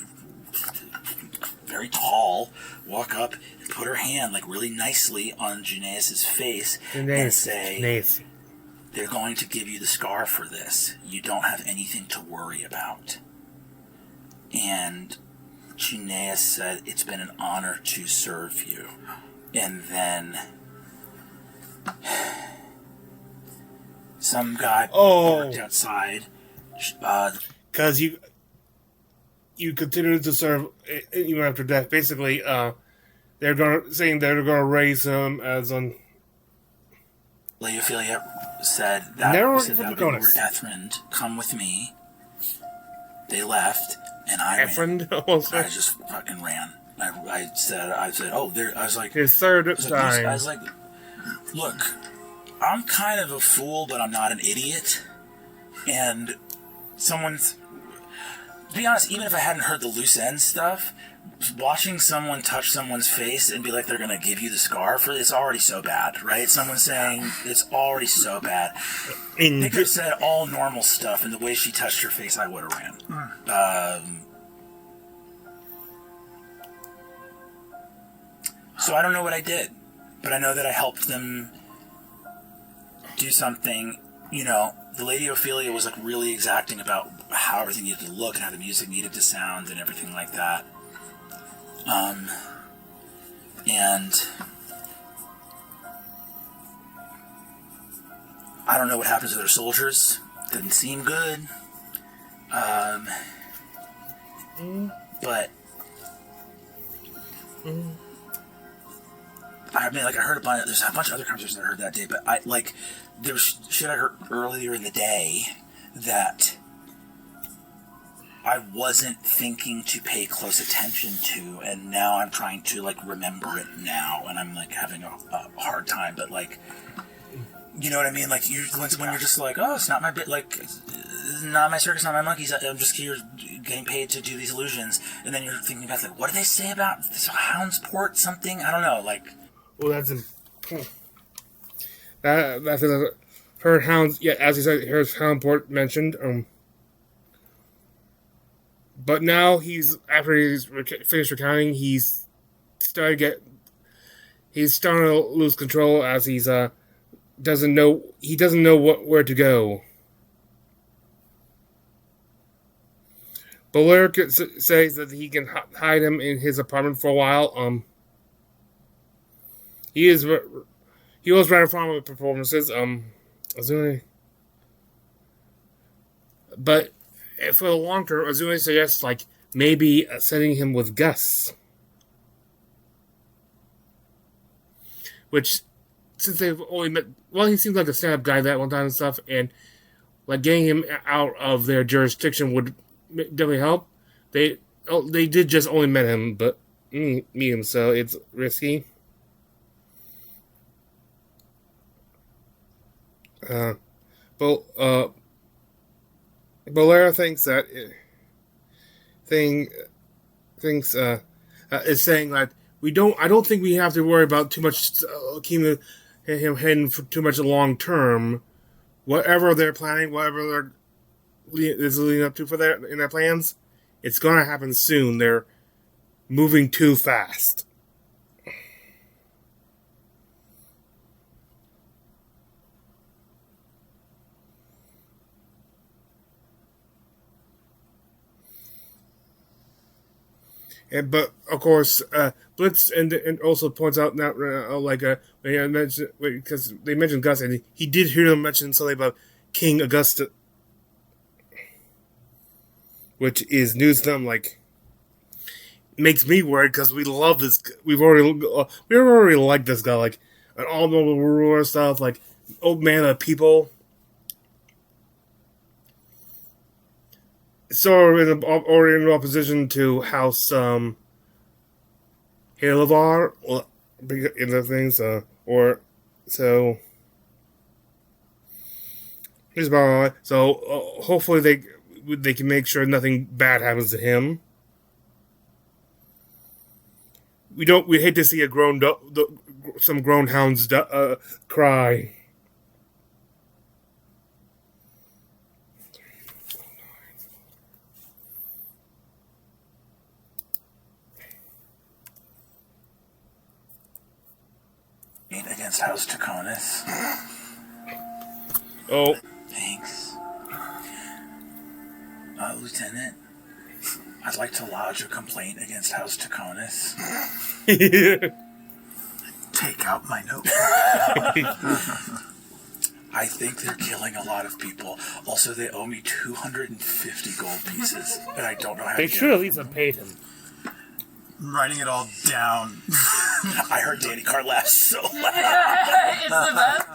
very tall, walk up and put her hand really nicely on Janaeus' face and say, "They're going to give you the scar for this. You don't have anything to worry about." And Janaeus said, "It's been an honor to serve you." And then some guy worked outside.
Because you continue to serve even after death. Basically, they're gonna raise him as an.
Lady Ophelia said that would be Lord Ethrend. Come with me. They left, and I ran. I just fucking ran. I said, "Oh, there." I was like,
his third time.
I was like, "Look, I'm kind of a fool, but I'm not an idiot." And to be honest, even if I hadn't heard the loose end stuff, watching someone touch someone's face and be like, "They're gonna give you the scar for it's already so bad," right? Someone saying it's already so bad. They could have said all normal stuff, and the way she touched her face, I would have ran. So I don't know what I did, but I know that I helped them do something. The Lady Ophelia was really exacting about how everything needed to look and how the music needed to sound and everything like that. And I don't know what happens to their soldiers. Didn't seem good. But I mean, I heard there's a bunch of other conversations I heard that day, but there was shit I heard earlier in the day that I wasn't thinking to pay close attention to, and now I'm trying to remember it now, and I'm having a hard time. But you know what I mean? When you're just oh, it's not my bit, not my circus, not my monkeys. I'm just here getting paid to do these illusions, and then you're thinking about what do they say about this Houndsport something? I don't know.
Well, that's her hounds. Yeah, as you said, here's Houndsport mentioned. But now after he's finished recounting, he's starting to lose control as he's doesn't know where to go. Belair says that he can hide him in his apartment for a while. He was rather fond with performances. But for the long term, Azumi suggests maybe sending him with Gus, which since they've only met, he seems like a stand-up guy that one time and stuff, and getting him out of their jurisdiction would definitely help. They did just only meet him, so it's risky. Bolera thinks that is saying that I don't think we have to worry about too much him heading for too much long term. Whatever they're planning, whatever is leading up to in their plans, it's going to happen soon. They're moving too fast. But of course, Blitz and also points out now, because they mentioned Gus, and he did hear them mention something about King Augustus, which is news to them. Makes me worried because we love this. We already like this guy, an all noble ruler stuff, old man of people. Sort of already in opposition to House Halavar, in the things, or so. He's about all right. So hopefully they can make sure nothing bad happens to him. We hate to see a some grown hounds cry.
Against House Taconis.
Oh.
Thanks. Lieutenant, I'd like to lodge a complaint against House Taconis.
Take out my note.
I think they're killing a lot of people. Also, they owe me 250 gold pieces, and I don't know how
They
to
should at least have paid him.
I'm writing it all down.
I heard Danny Carr laugh so loud.
It's the best.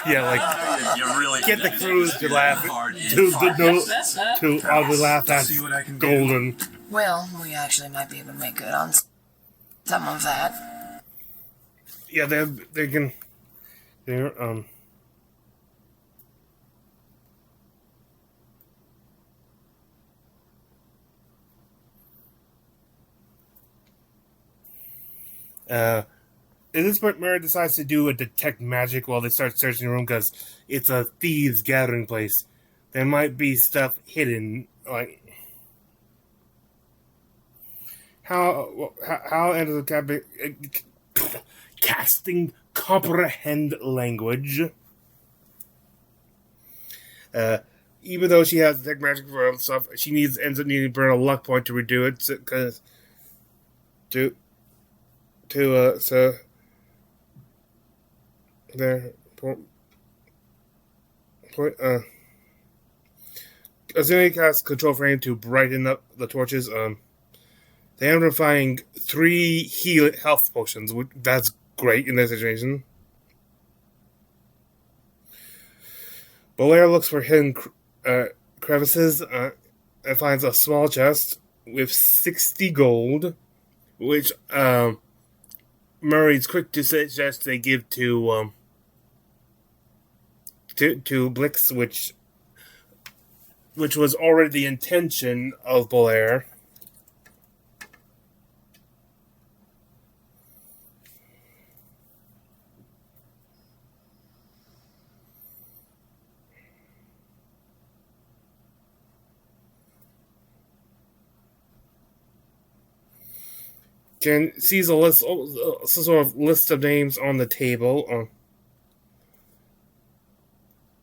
Yeah, like
You really
get the crews to laugh to laugh at
See what I can do.
Golden.
Well, we actually might be able to make good on some of that.
Yeah, they can. They're At this point, Mary decides to do a detect magic while they start searching the room because it's a thieves' gathering place. There might be stuff hidden, like how enter the cabinet casting comprehend language. Even though she has detect magic for other stuff, she ends up needing to burn a luck point to redo it because so there assuming it casts control frame to brighten up the torches. They end up finding 3 health potions. That's great in this situation. Bolaire looks for hidden crevices and finds a small chest with 60 gold, which Murray's quick to suggest they give to Blix, which was already the intention of Bolaire. Jen sees a list, some sort of list of names on the table.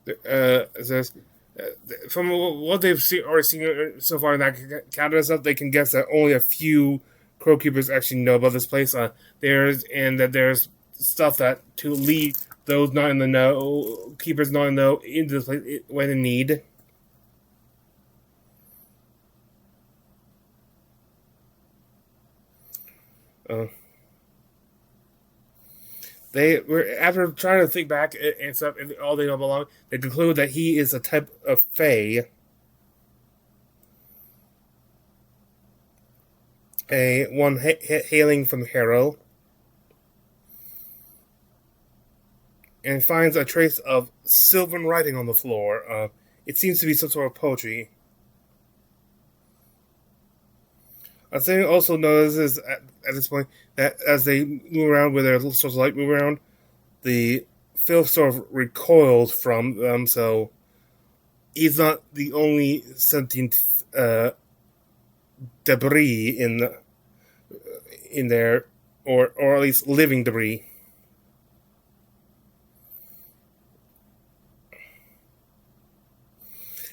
It says, from what they've already seen so far in that cabinet stuff, they can guess that only a few crow keepers actually know about this place. There's stuff that to lead those not in the know, keepers not in the know, into this place when in need. They were, after trying to think back and stuff, and all they know about, they conclude that he is a type of fae, one hailing from Harrow, and finds a trace of sylvan writing on the floor. It seems to be some sort of poetry. A thing also notices at this point that as they move around with their source of light move around, the filth sort of recoils from them, so he's not the only sentient debris in there, or at least living debris.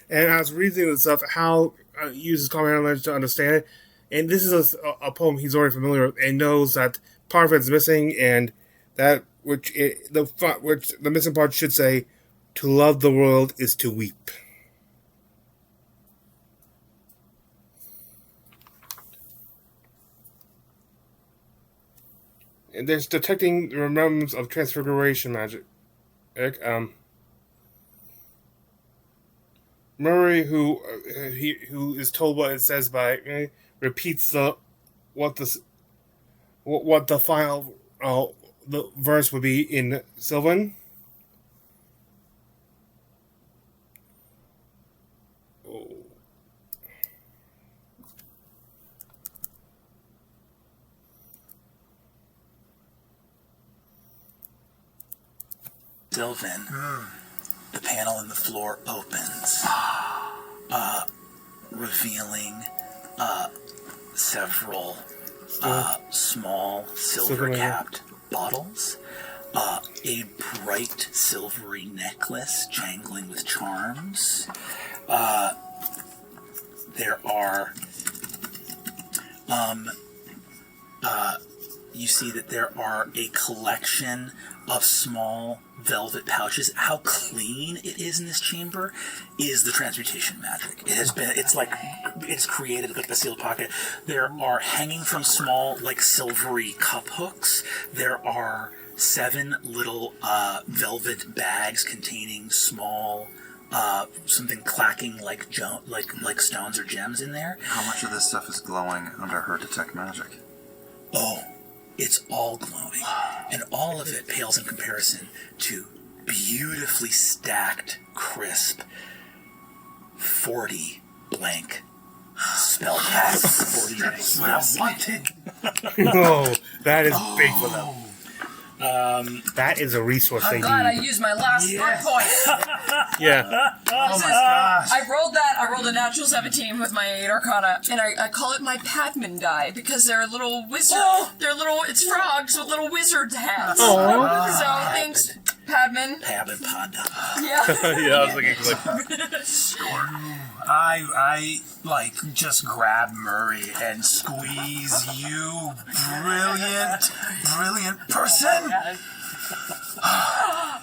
And I was reading this stuff, how uses common language to understand it. And this is a poem he's already familiar with and knows that part of it's missing, and that the missing part should say, "To love the world is to weep." And there's detecting the remembrance of transfiguration magic. Murray, who is told what it says by repeats what what the final the verse would be in Sylvan.
Sylvan, the panel in the floor opens, revealing several small silver-capped bottles, a bright silvery necklace jangling with charms. There are, you see that there are a collection of small velvet pouches. How clean it is in this chamber is the transmutation magic. It has been, it's created like a sealed pocket. There are hanging from small, like silvery cup hooks. There are 7 little velvet bags containing small, something clacking like stones or gems in there.
How much of this stuff is glowing under her detect magic?
Oh, it's all glowing, and all of it pales in comparison to beautifully stacked, crisp, 40 blank spell packs. 40 blank.
What I wanted.
Oh, that is big for them. That is a resource
I'm
they
glad I
need.
used my last hit point.
Yeah.
Oh my gosh.
I rolled a natural 17 with my 8 Arcana, and I call it my Padman die because they're little wizard. It's frogs with little wizard hats.
Aww.
So thanks, Padman.
Padman Panda.
Yeah.
Yeah, I was thinking
I like just grab Murray and squeeze you, brilliant person.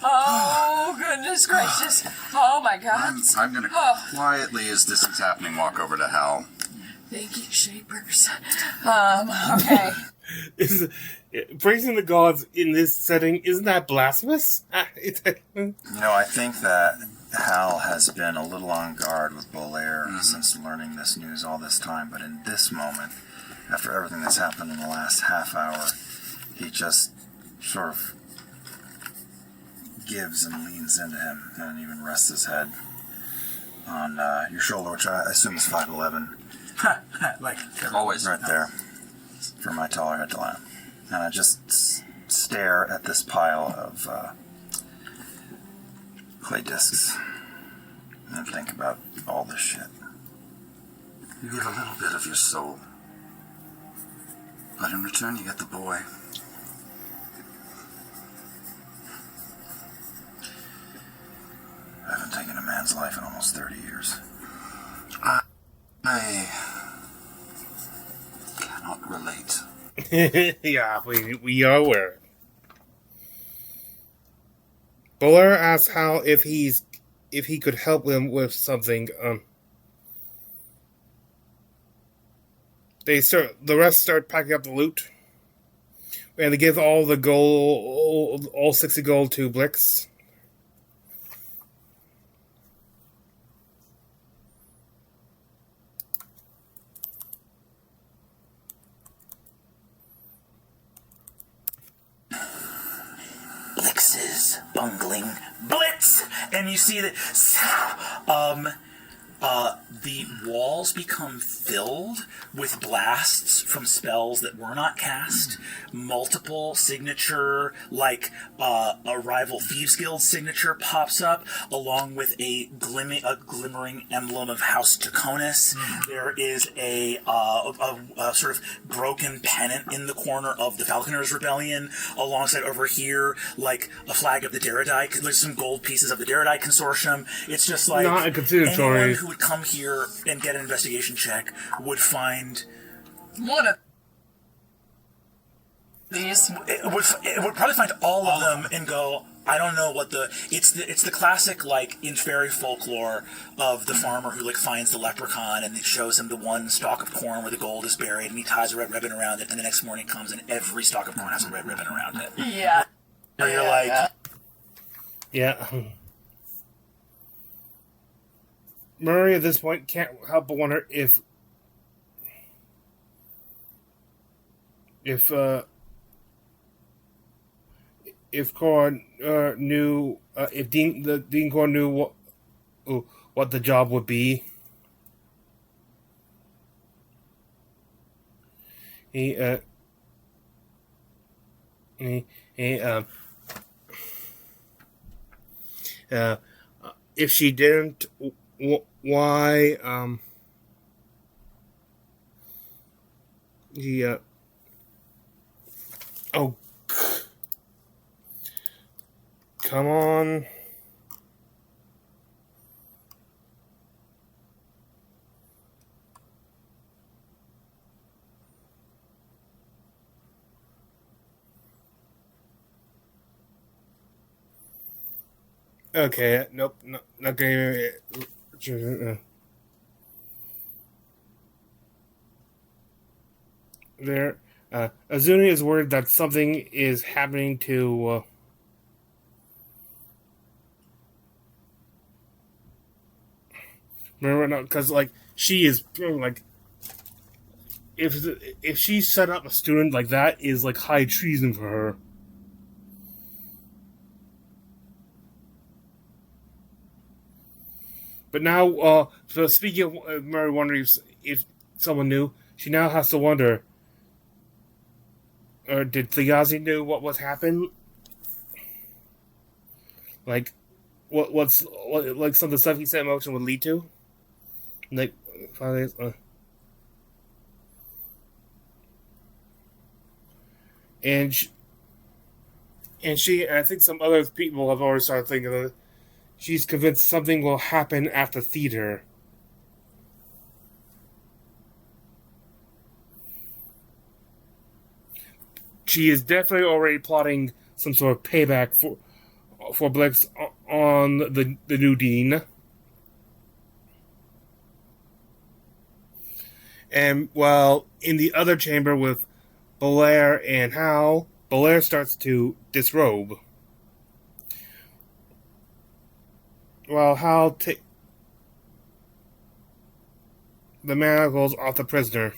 Oh, goodness gracious. Oh, my God.
I'm gonna quietly, as this is happening, walk over to Hal.
Thank you, Shapers. Okay.
Praising the gods in this setting, isn't that blasphemous?
You know, I think that Hal has been a little on guard with Bolaire since learning this news all this time, but in this moment, after everything that's happened in the last half hour, he just sort of gives and leans into him and even rests his head on your shoulder, which I assume is 5'11".
Like
Always right there for my taller head to land. And I just stare at this pile of clay discs and think about all this shit. You give a little bit of your soul, but in return you get the boy. I haven't taken a man's life in almost 30 years. I cannot relate.
Yeah, we are aware. Bolaire asks Hal if he could help him with something. The rest start packing up the loot, and they give all the gold, all 60 gold to Blix.
Blix's bungling blitz, and you see that the walls become filled with blasts from spells that were not cast. Multiple signature, like a rival Thieves Guild signature pops up, along with a glimmering emblem of House Taconis. There is a sort of broken pennant in the corner of the Falconers' Rebellion, alongside over here, like a flag of the Deradai. There's some gold pieces of the Deradai Consortium. It's just like
Not a consideratory.
anyone who would come here and get an investigation check would find
One of these.
it would probably find all of them and go, I don't know what it's the classic, like, in fairy folklore of the farmer who, like, finds the leprechaun and it shows him the one stalk of corn where the gold is buried, and he ties a red ribbon around it, and the next morning comes and every stalk of corn has a red ribbon around it.
Yeah.
Or you're like,
Yeah. Murray at this point can't help but wonder if if Cora knew if Dean Cora knew what the job would be. He if she didn't, why he oh, come on. Okay, nope, not gonna. There, Azuni is worried that something is happening to. Remember, because like she is like, if she set up a student like that is like high treason for her. But now, so speaking of Mary wondering if someone knew, she now has to wonder, or did Thiazi knew what was happening? Like, what like some of the stuff he set in motion would lead to? Like, and she, I think some other people have already started thinking that she's convinced something will happen at the theater. She is definitely already plotting some sort of payback for Blix on the new dean. And while in the other chamber with Belair and Hal, Belair starts to disrobe. While Hal takes the manacles off the prisoner.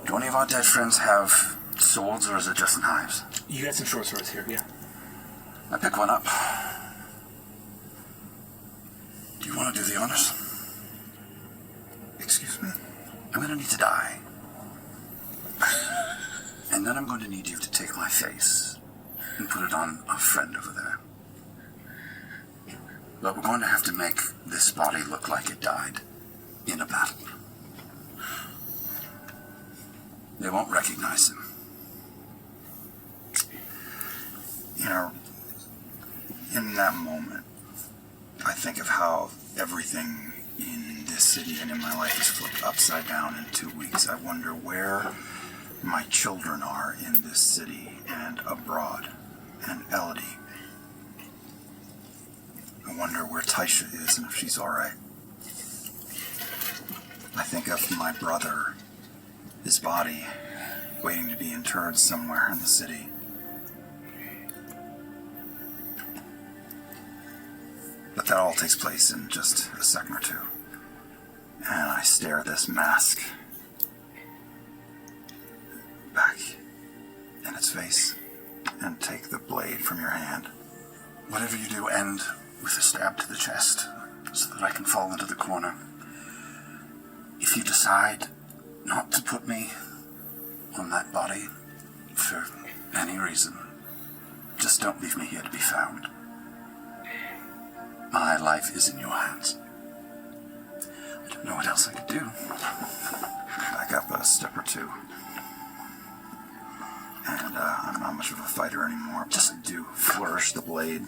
Do any of our dead friends have swords, or is it just knives?
You got some short swords here, yeah.
I pick one up. Do you want to do the honors? Excuse me? I'm going to need to die. And then I'm going to need you to take my face and put it on a friend over there. But we're going to have to make this body look like it died in a battle. They won't recognize him. You know, in that moment, I think of how everything in this city and in my life is flipped upside down in 2 weeks. I wonder where my children are in this city and abroad, and Elodie. I wonder where Taisha is and if she's alright. I think of my brother, his body, waiting to be interred somewhere in the city. But that all takes place in just a second or two. And I stare at this mask back in its face and take the blade from your hand. Whatever you do, end with a stab to the chest so that I can fall into the corner. If you decide not to put me on that body for any reason, just don't leave me here to be found. My life is in your hands. I don't know what else I could do. Back up a step or two. And I'm not much of a fighter anymore, but I do flourish the blade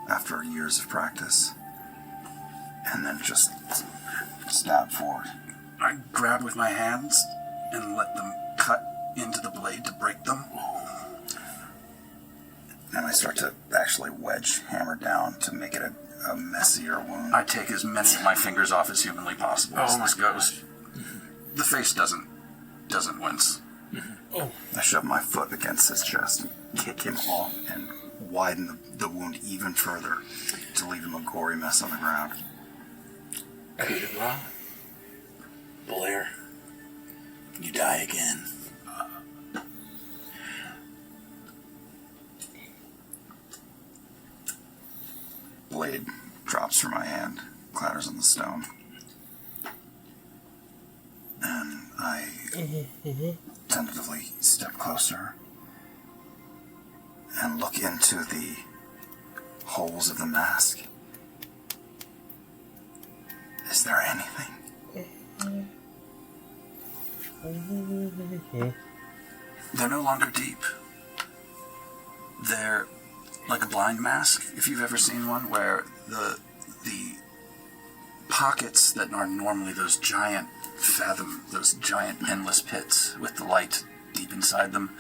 after years of practice. And then just stab forward. I grab with my hands and let them cut into the blade to break them. And I start to actually wedge, hammer down to make it a messier wound. I take as many of my fingers off as humanly possible as this goes. The face doesn't wince. Oh. I shove my foot against his chest and kick him off and widen the wound even further to leave him a gory mess on the ground.
Blair, you die again.
Blade drops from my hand, clatters on the stone. And I tentatively step closer and look into the holes of the mask. Is there anything?
They're no longer deep. They're like a blind mask, if you've ever seen one, where the pockets that are normally those giant endless pits with the light deep inside them,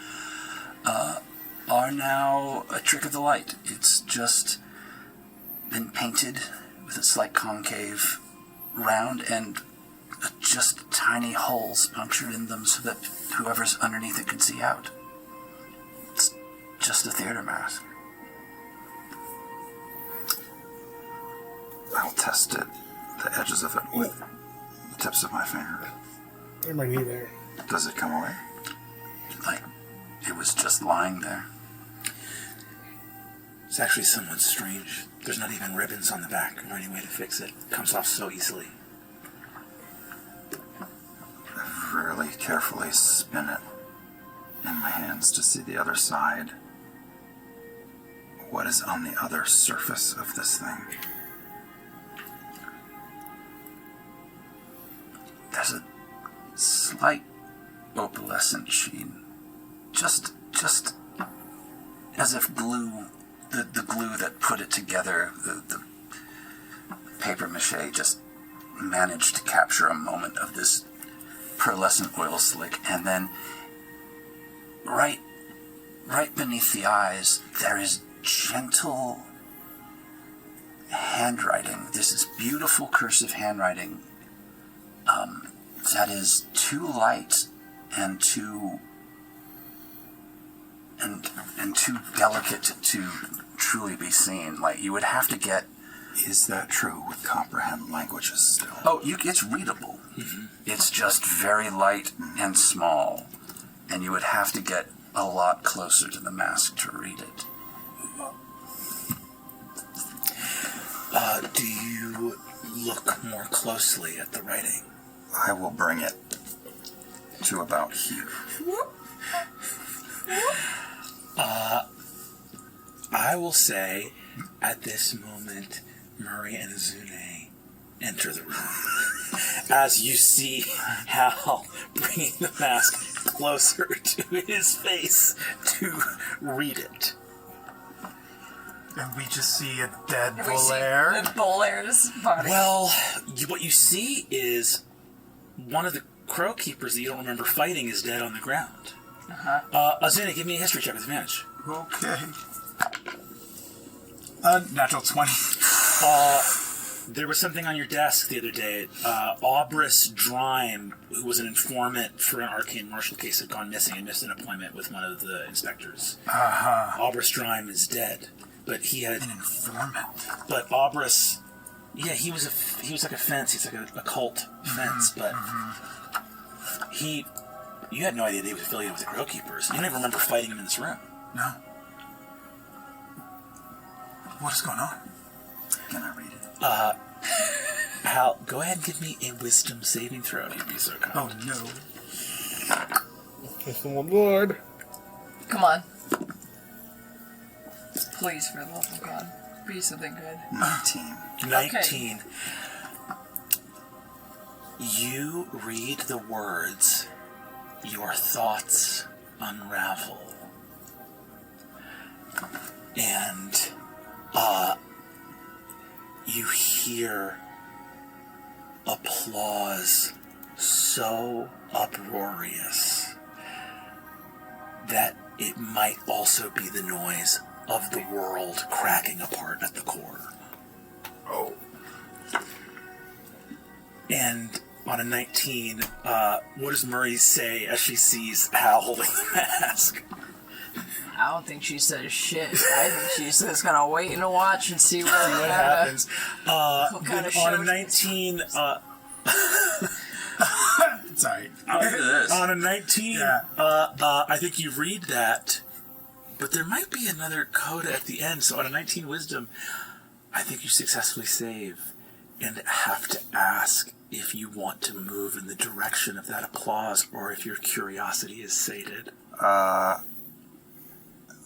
are now a trick of the light. It's just been painted with a slight concave round and just tiny holes punctured in them so that whoever's underneath it can see out. It's just a theater mask.
I'll test it, the edges of it, with the tips of my fingers.
There might be there.
Does it come away?
Like it was just lying there.
It's actually somewhat strange. There's not even ribbons on the back or any way to fix it. It comes off so easily.
I really carefully spin it in my hands to see the other side. What is on the other surface of this thing?
There's a slight opalescent sheen. Just as if glue, the glue that put it together, the paper mache just managed to capture a moment of this pearlescent oil slick, and then right beneath the eyes, there is gentle handwriting. There's this beautiful cursive handwriting that is too light and too delicate to truly be seen. Like, you would have to get...
Is that true with comprehend languages still?
Oh, it's readable. Mm-hmm. It's just very light and small, and you would have to get a lot closer to the mask to read it.
Do you look more closely at the writing?
I will bring it to about here.
I will say, at this moment, Murray and Azune enter the room. As you see Hal bringing the mask closer to his face to read it.
And we just see a dead Bolaire.
Bolaire's body.
Well, what you see is one of the crow keepers that you don't remember fighting is dead on the ground. Azuna, give me a history check with advantage.
Okay. Natural 20.
There was something on your desk the other day. Aubris Drime, who was an informant for an arcane martial case, had gone missing and missed an appointment with one of the inspectors. Aubris Drime is dead, but he had
an informant.
But Aubris, yeah, he was like a fence. He's like a cult fence, but you had no idea that he was affiliated with the Crow Keepers. You don't even remember fighting him in this room.
No. What is going on?
Can I read it?
Hal, go ahead and give me a wisdom saving throw if you'd be so kind.
Oh, no.
Just one Lord.
Come on. Please, for the love of God, be something good.
19. You read the words, your thoughts unravel. And, you hear applause so uproarious that it might also be the noise of the world cracking apart at the core.
Oh.
And on a 19, what does Murray say as she sees Hal holding the mask?
I don't think she says shit. I think she's just gonna wait and watch and see what
happens.
kind of
On a
show
19, sorry. On a 19, I think you read that, but there might be another code at the end. So on a 19 wisdom, I think you successfully save and have to ask if you want to move in the direction of that applause or if your curiosity is sated.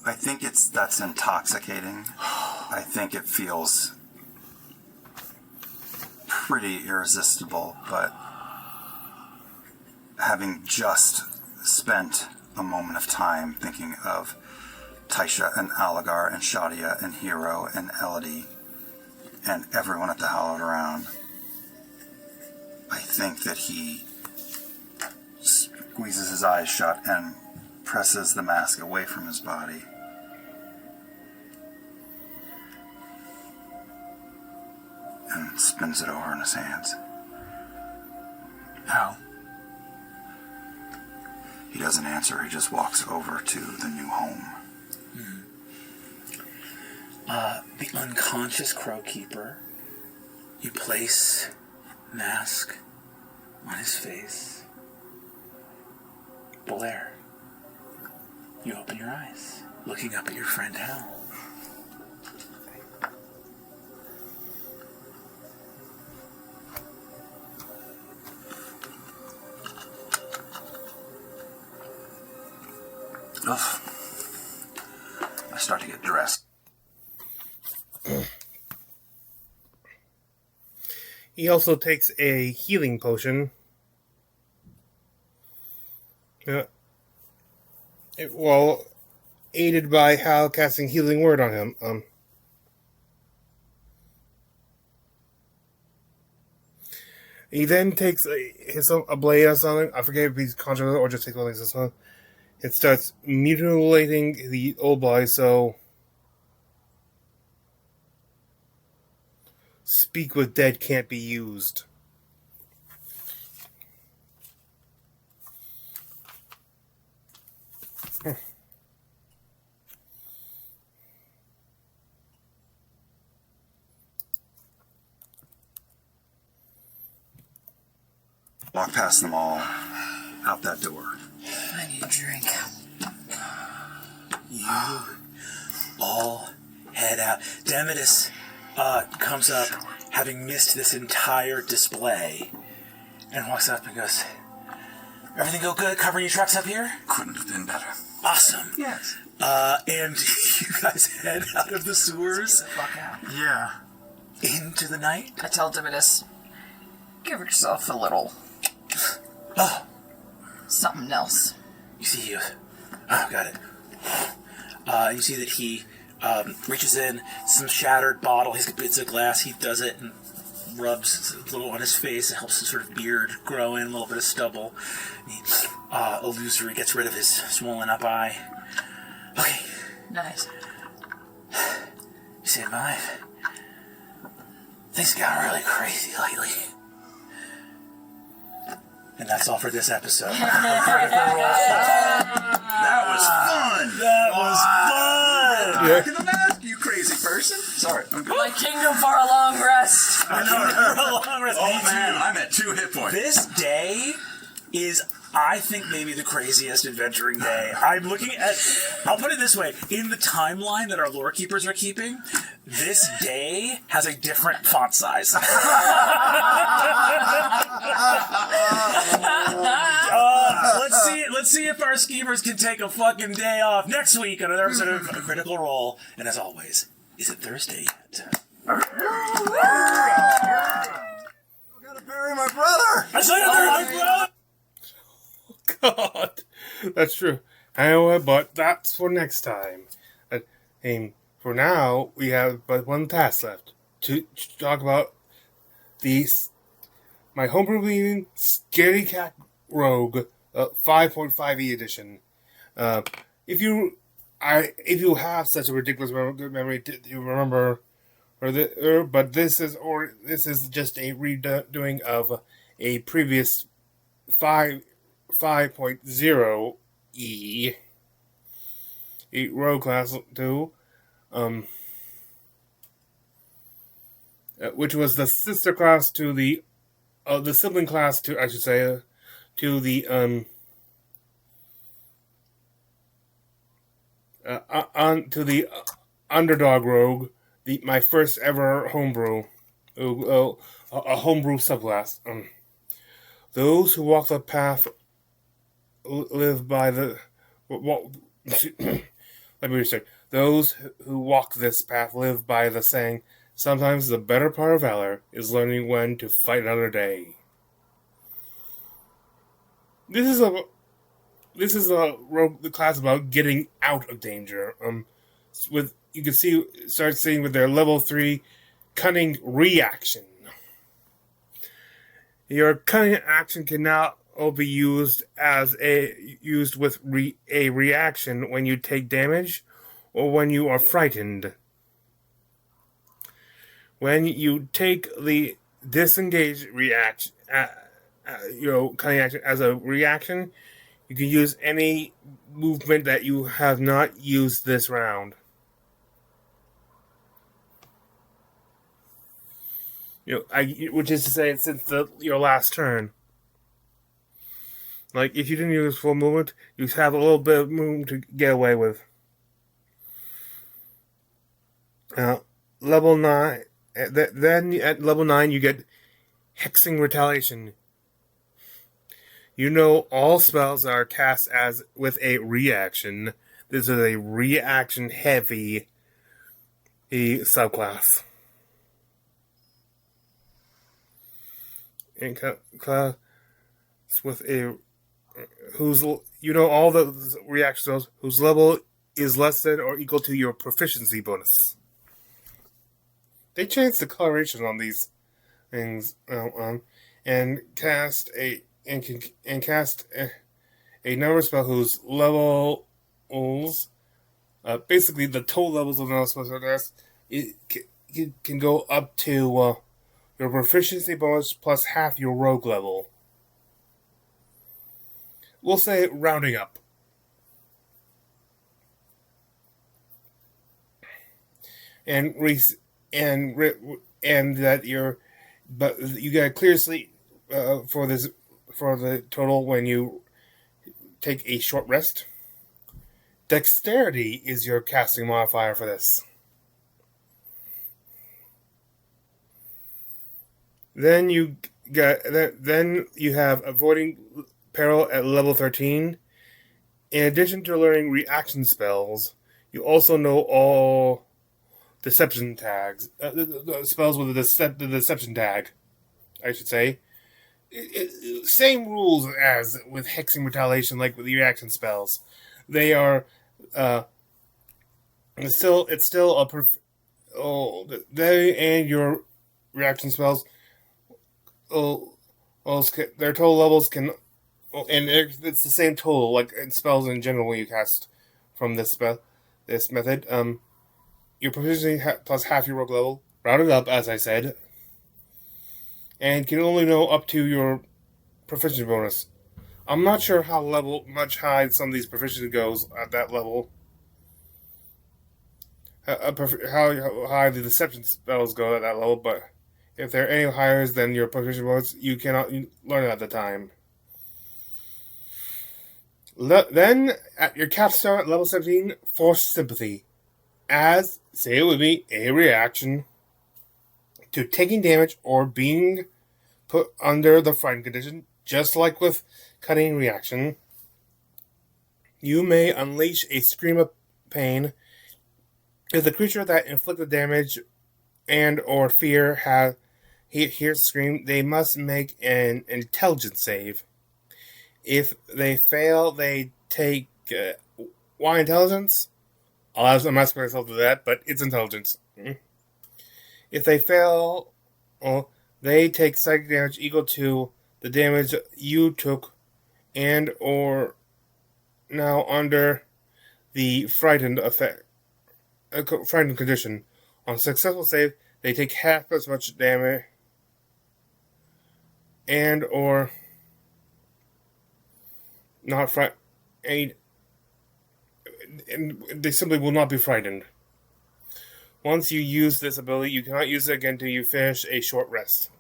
I think that's intoxicating. I think it feels pretty irresistible, but having just spent a moment of time thinking of Taisha and Alagar and Shadia and Hero and Elodie and everyone at the Hallowed Round, I think that he squeezes his eyes shut and presses the mask away from his body. And spins it over in his hands.
How?
He doesn't answer, he just walks over to the new home.
The unconscious Crowkeeper, you place mask on his face. Blair, you open your eyes, looking up at your friend Hal.
Ugh. I start to get dressed.
He also takes a healing potion. Well, aided by Hal casting Healing Word on him. He then takes a blade or something. I forget if he's conscious of it or just takes one of this one. It starts mutilating the old boy, so speak with dead can't be used.
Walk past them all, out that door.
I need a drink.
You all head out. Demidus comes up, having missed this entire display, and walks up and goes, "Everything go good? Covering your trucks up here?"
Couldn't have been better.
Awesome.
Yes.
And you guys head out of the sewers.
Fuck out.
Yeah. Into the night.
I tell Dividus, give yourself a little.
Oh.
Something else.
You see, got it. You see that he reaches in, some shattered bottle, he's got bits of glass, he does it and rubs a little on his face, it helps his sort of beard grow in, a little bit of stubble. And he, illusory, gets rid of his swollen up eye. Okay.
Nice.
You saved my life. Things have gotten really crazy lately. And that's all for this episode.
That was fun!
That was fun!
Back in the mask, you crazy person. Sorry, I'm good.
My kingdom for a long rest.
I know, for a long rest.
Oh man, I'm at 2 hit points.
This day is, I think, maybe the craziest adventuring day. I'm looking at, I'll put it this way, in the timeline that our lore keepers are keeping, this day has a different font size. Let's see if our schemers can take a fucking day off next week on another episode of Critical Role. And as always, is it Thursday yet?
I gotta bury my brother!
I said to bury my brother!
God, that's true. Anyway, but that's for next time. And for now, we have but one task left to talk about my homebrew leading Scaredy Cat Rogue 5.5e edition. If you have such a ridiculous memory to remember, but this is just a redoing of a previous 5.0e. a rogue class too, which was the sister class to the sibling class to, I should say, to the to the underdog rogue, my first ever homebrew, a homebrew subclass. Those who walk the path live by the. Well, let me restart. Those who walk this path live by the saying, sometimes the better part of valor is learning when to fight another day. This is a rogue class about getting out of danger. With you can start seeing with their level 3 cunning reaction. Your cunning action can now be used with a reaction when you take damage or when you are frightened. When you take the disengage reaction, cunning action as a reaction, you can use any movement that you have not used this round. Which is to say, since your last turn. Like, if you didn't use full movement, you have a little bit of movement to get away with. Level 9. Then at level 9, you get Hexing Retaliation. You know all spells are cast as with a reaction. This is a reaction-heavy subclass. In class with a all the reaction spells whose level is less than or equal to your proficiency bonus. They changed the coloration on these things, and cast a number spell whose levels, basically the total levels of the spells, it can go up to your proficiency bonus plus half your rogue level. We'll say rounding up. And that you get a clear sleep for the total when you take a short rest. Dexterity is your casting modifier for this. Then you have avoiding peril at level 13. In addition to learning reaction spells, you also know all deception tags. The spells with the deception tag, I should say. Same rules as with Hexing Retaliation, like with the reaction spells. They are it's still a they and your reaction spells. Their total levels can, and it's the same total like in spells in general when you cast from this method. Your proficiency plus half your rogue level, rounded up as I said, and can only know up to your proficiency bonus. I'm not sure how much high some of these proficiency goes at that level. How high the deception spells go at that level, but if they're any higher than your proficiency bonus, you cannot learn it at the time. Then, at your capstone at level 17, Force Sympathy. As, say it with me, a reaction to taking damage or being put under the frightened condition, just like with cutting reaction. You may unleash a scream of pain. If the creature that inflicted damage and or fear hears the scream, they must make an intelligence save. If they fail, they take why intelligence? I'm not supposed to do that, but it's intelligence. If they fail, they take psychic damage equal to the damage you took and or now under the frightened condition. On successful save, they take half as much damage and or and they simply will not be frightened. Once you use this ability, you cannot use it again until you finish a short rest.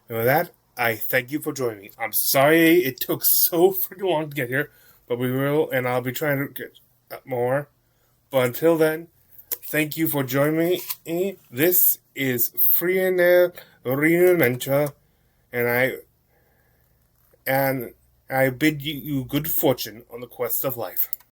And with that, I thank you for joining me. I'm sorry it took so freaking long to get here, but we will, and I'll be trying to get more. But until then, thank you for joining me. This is Frienel Reinventure, and I bid you good fortune on the quest of life.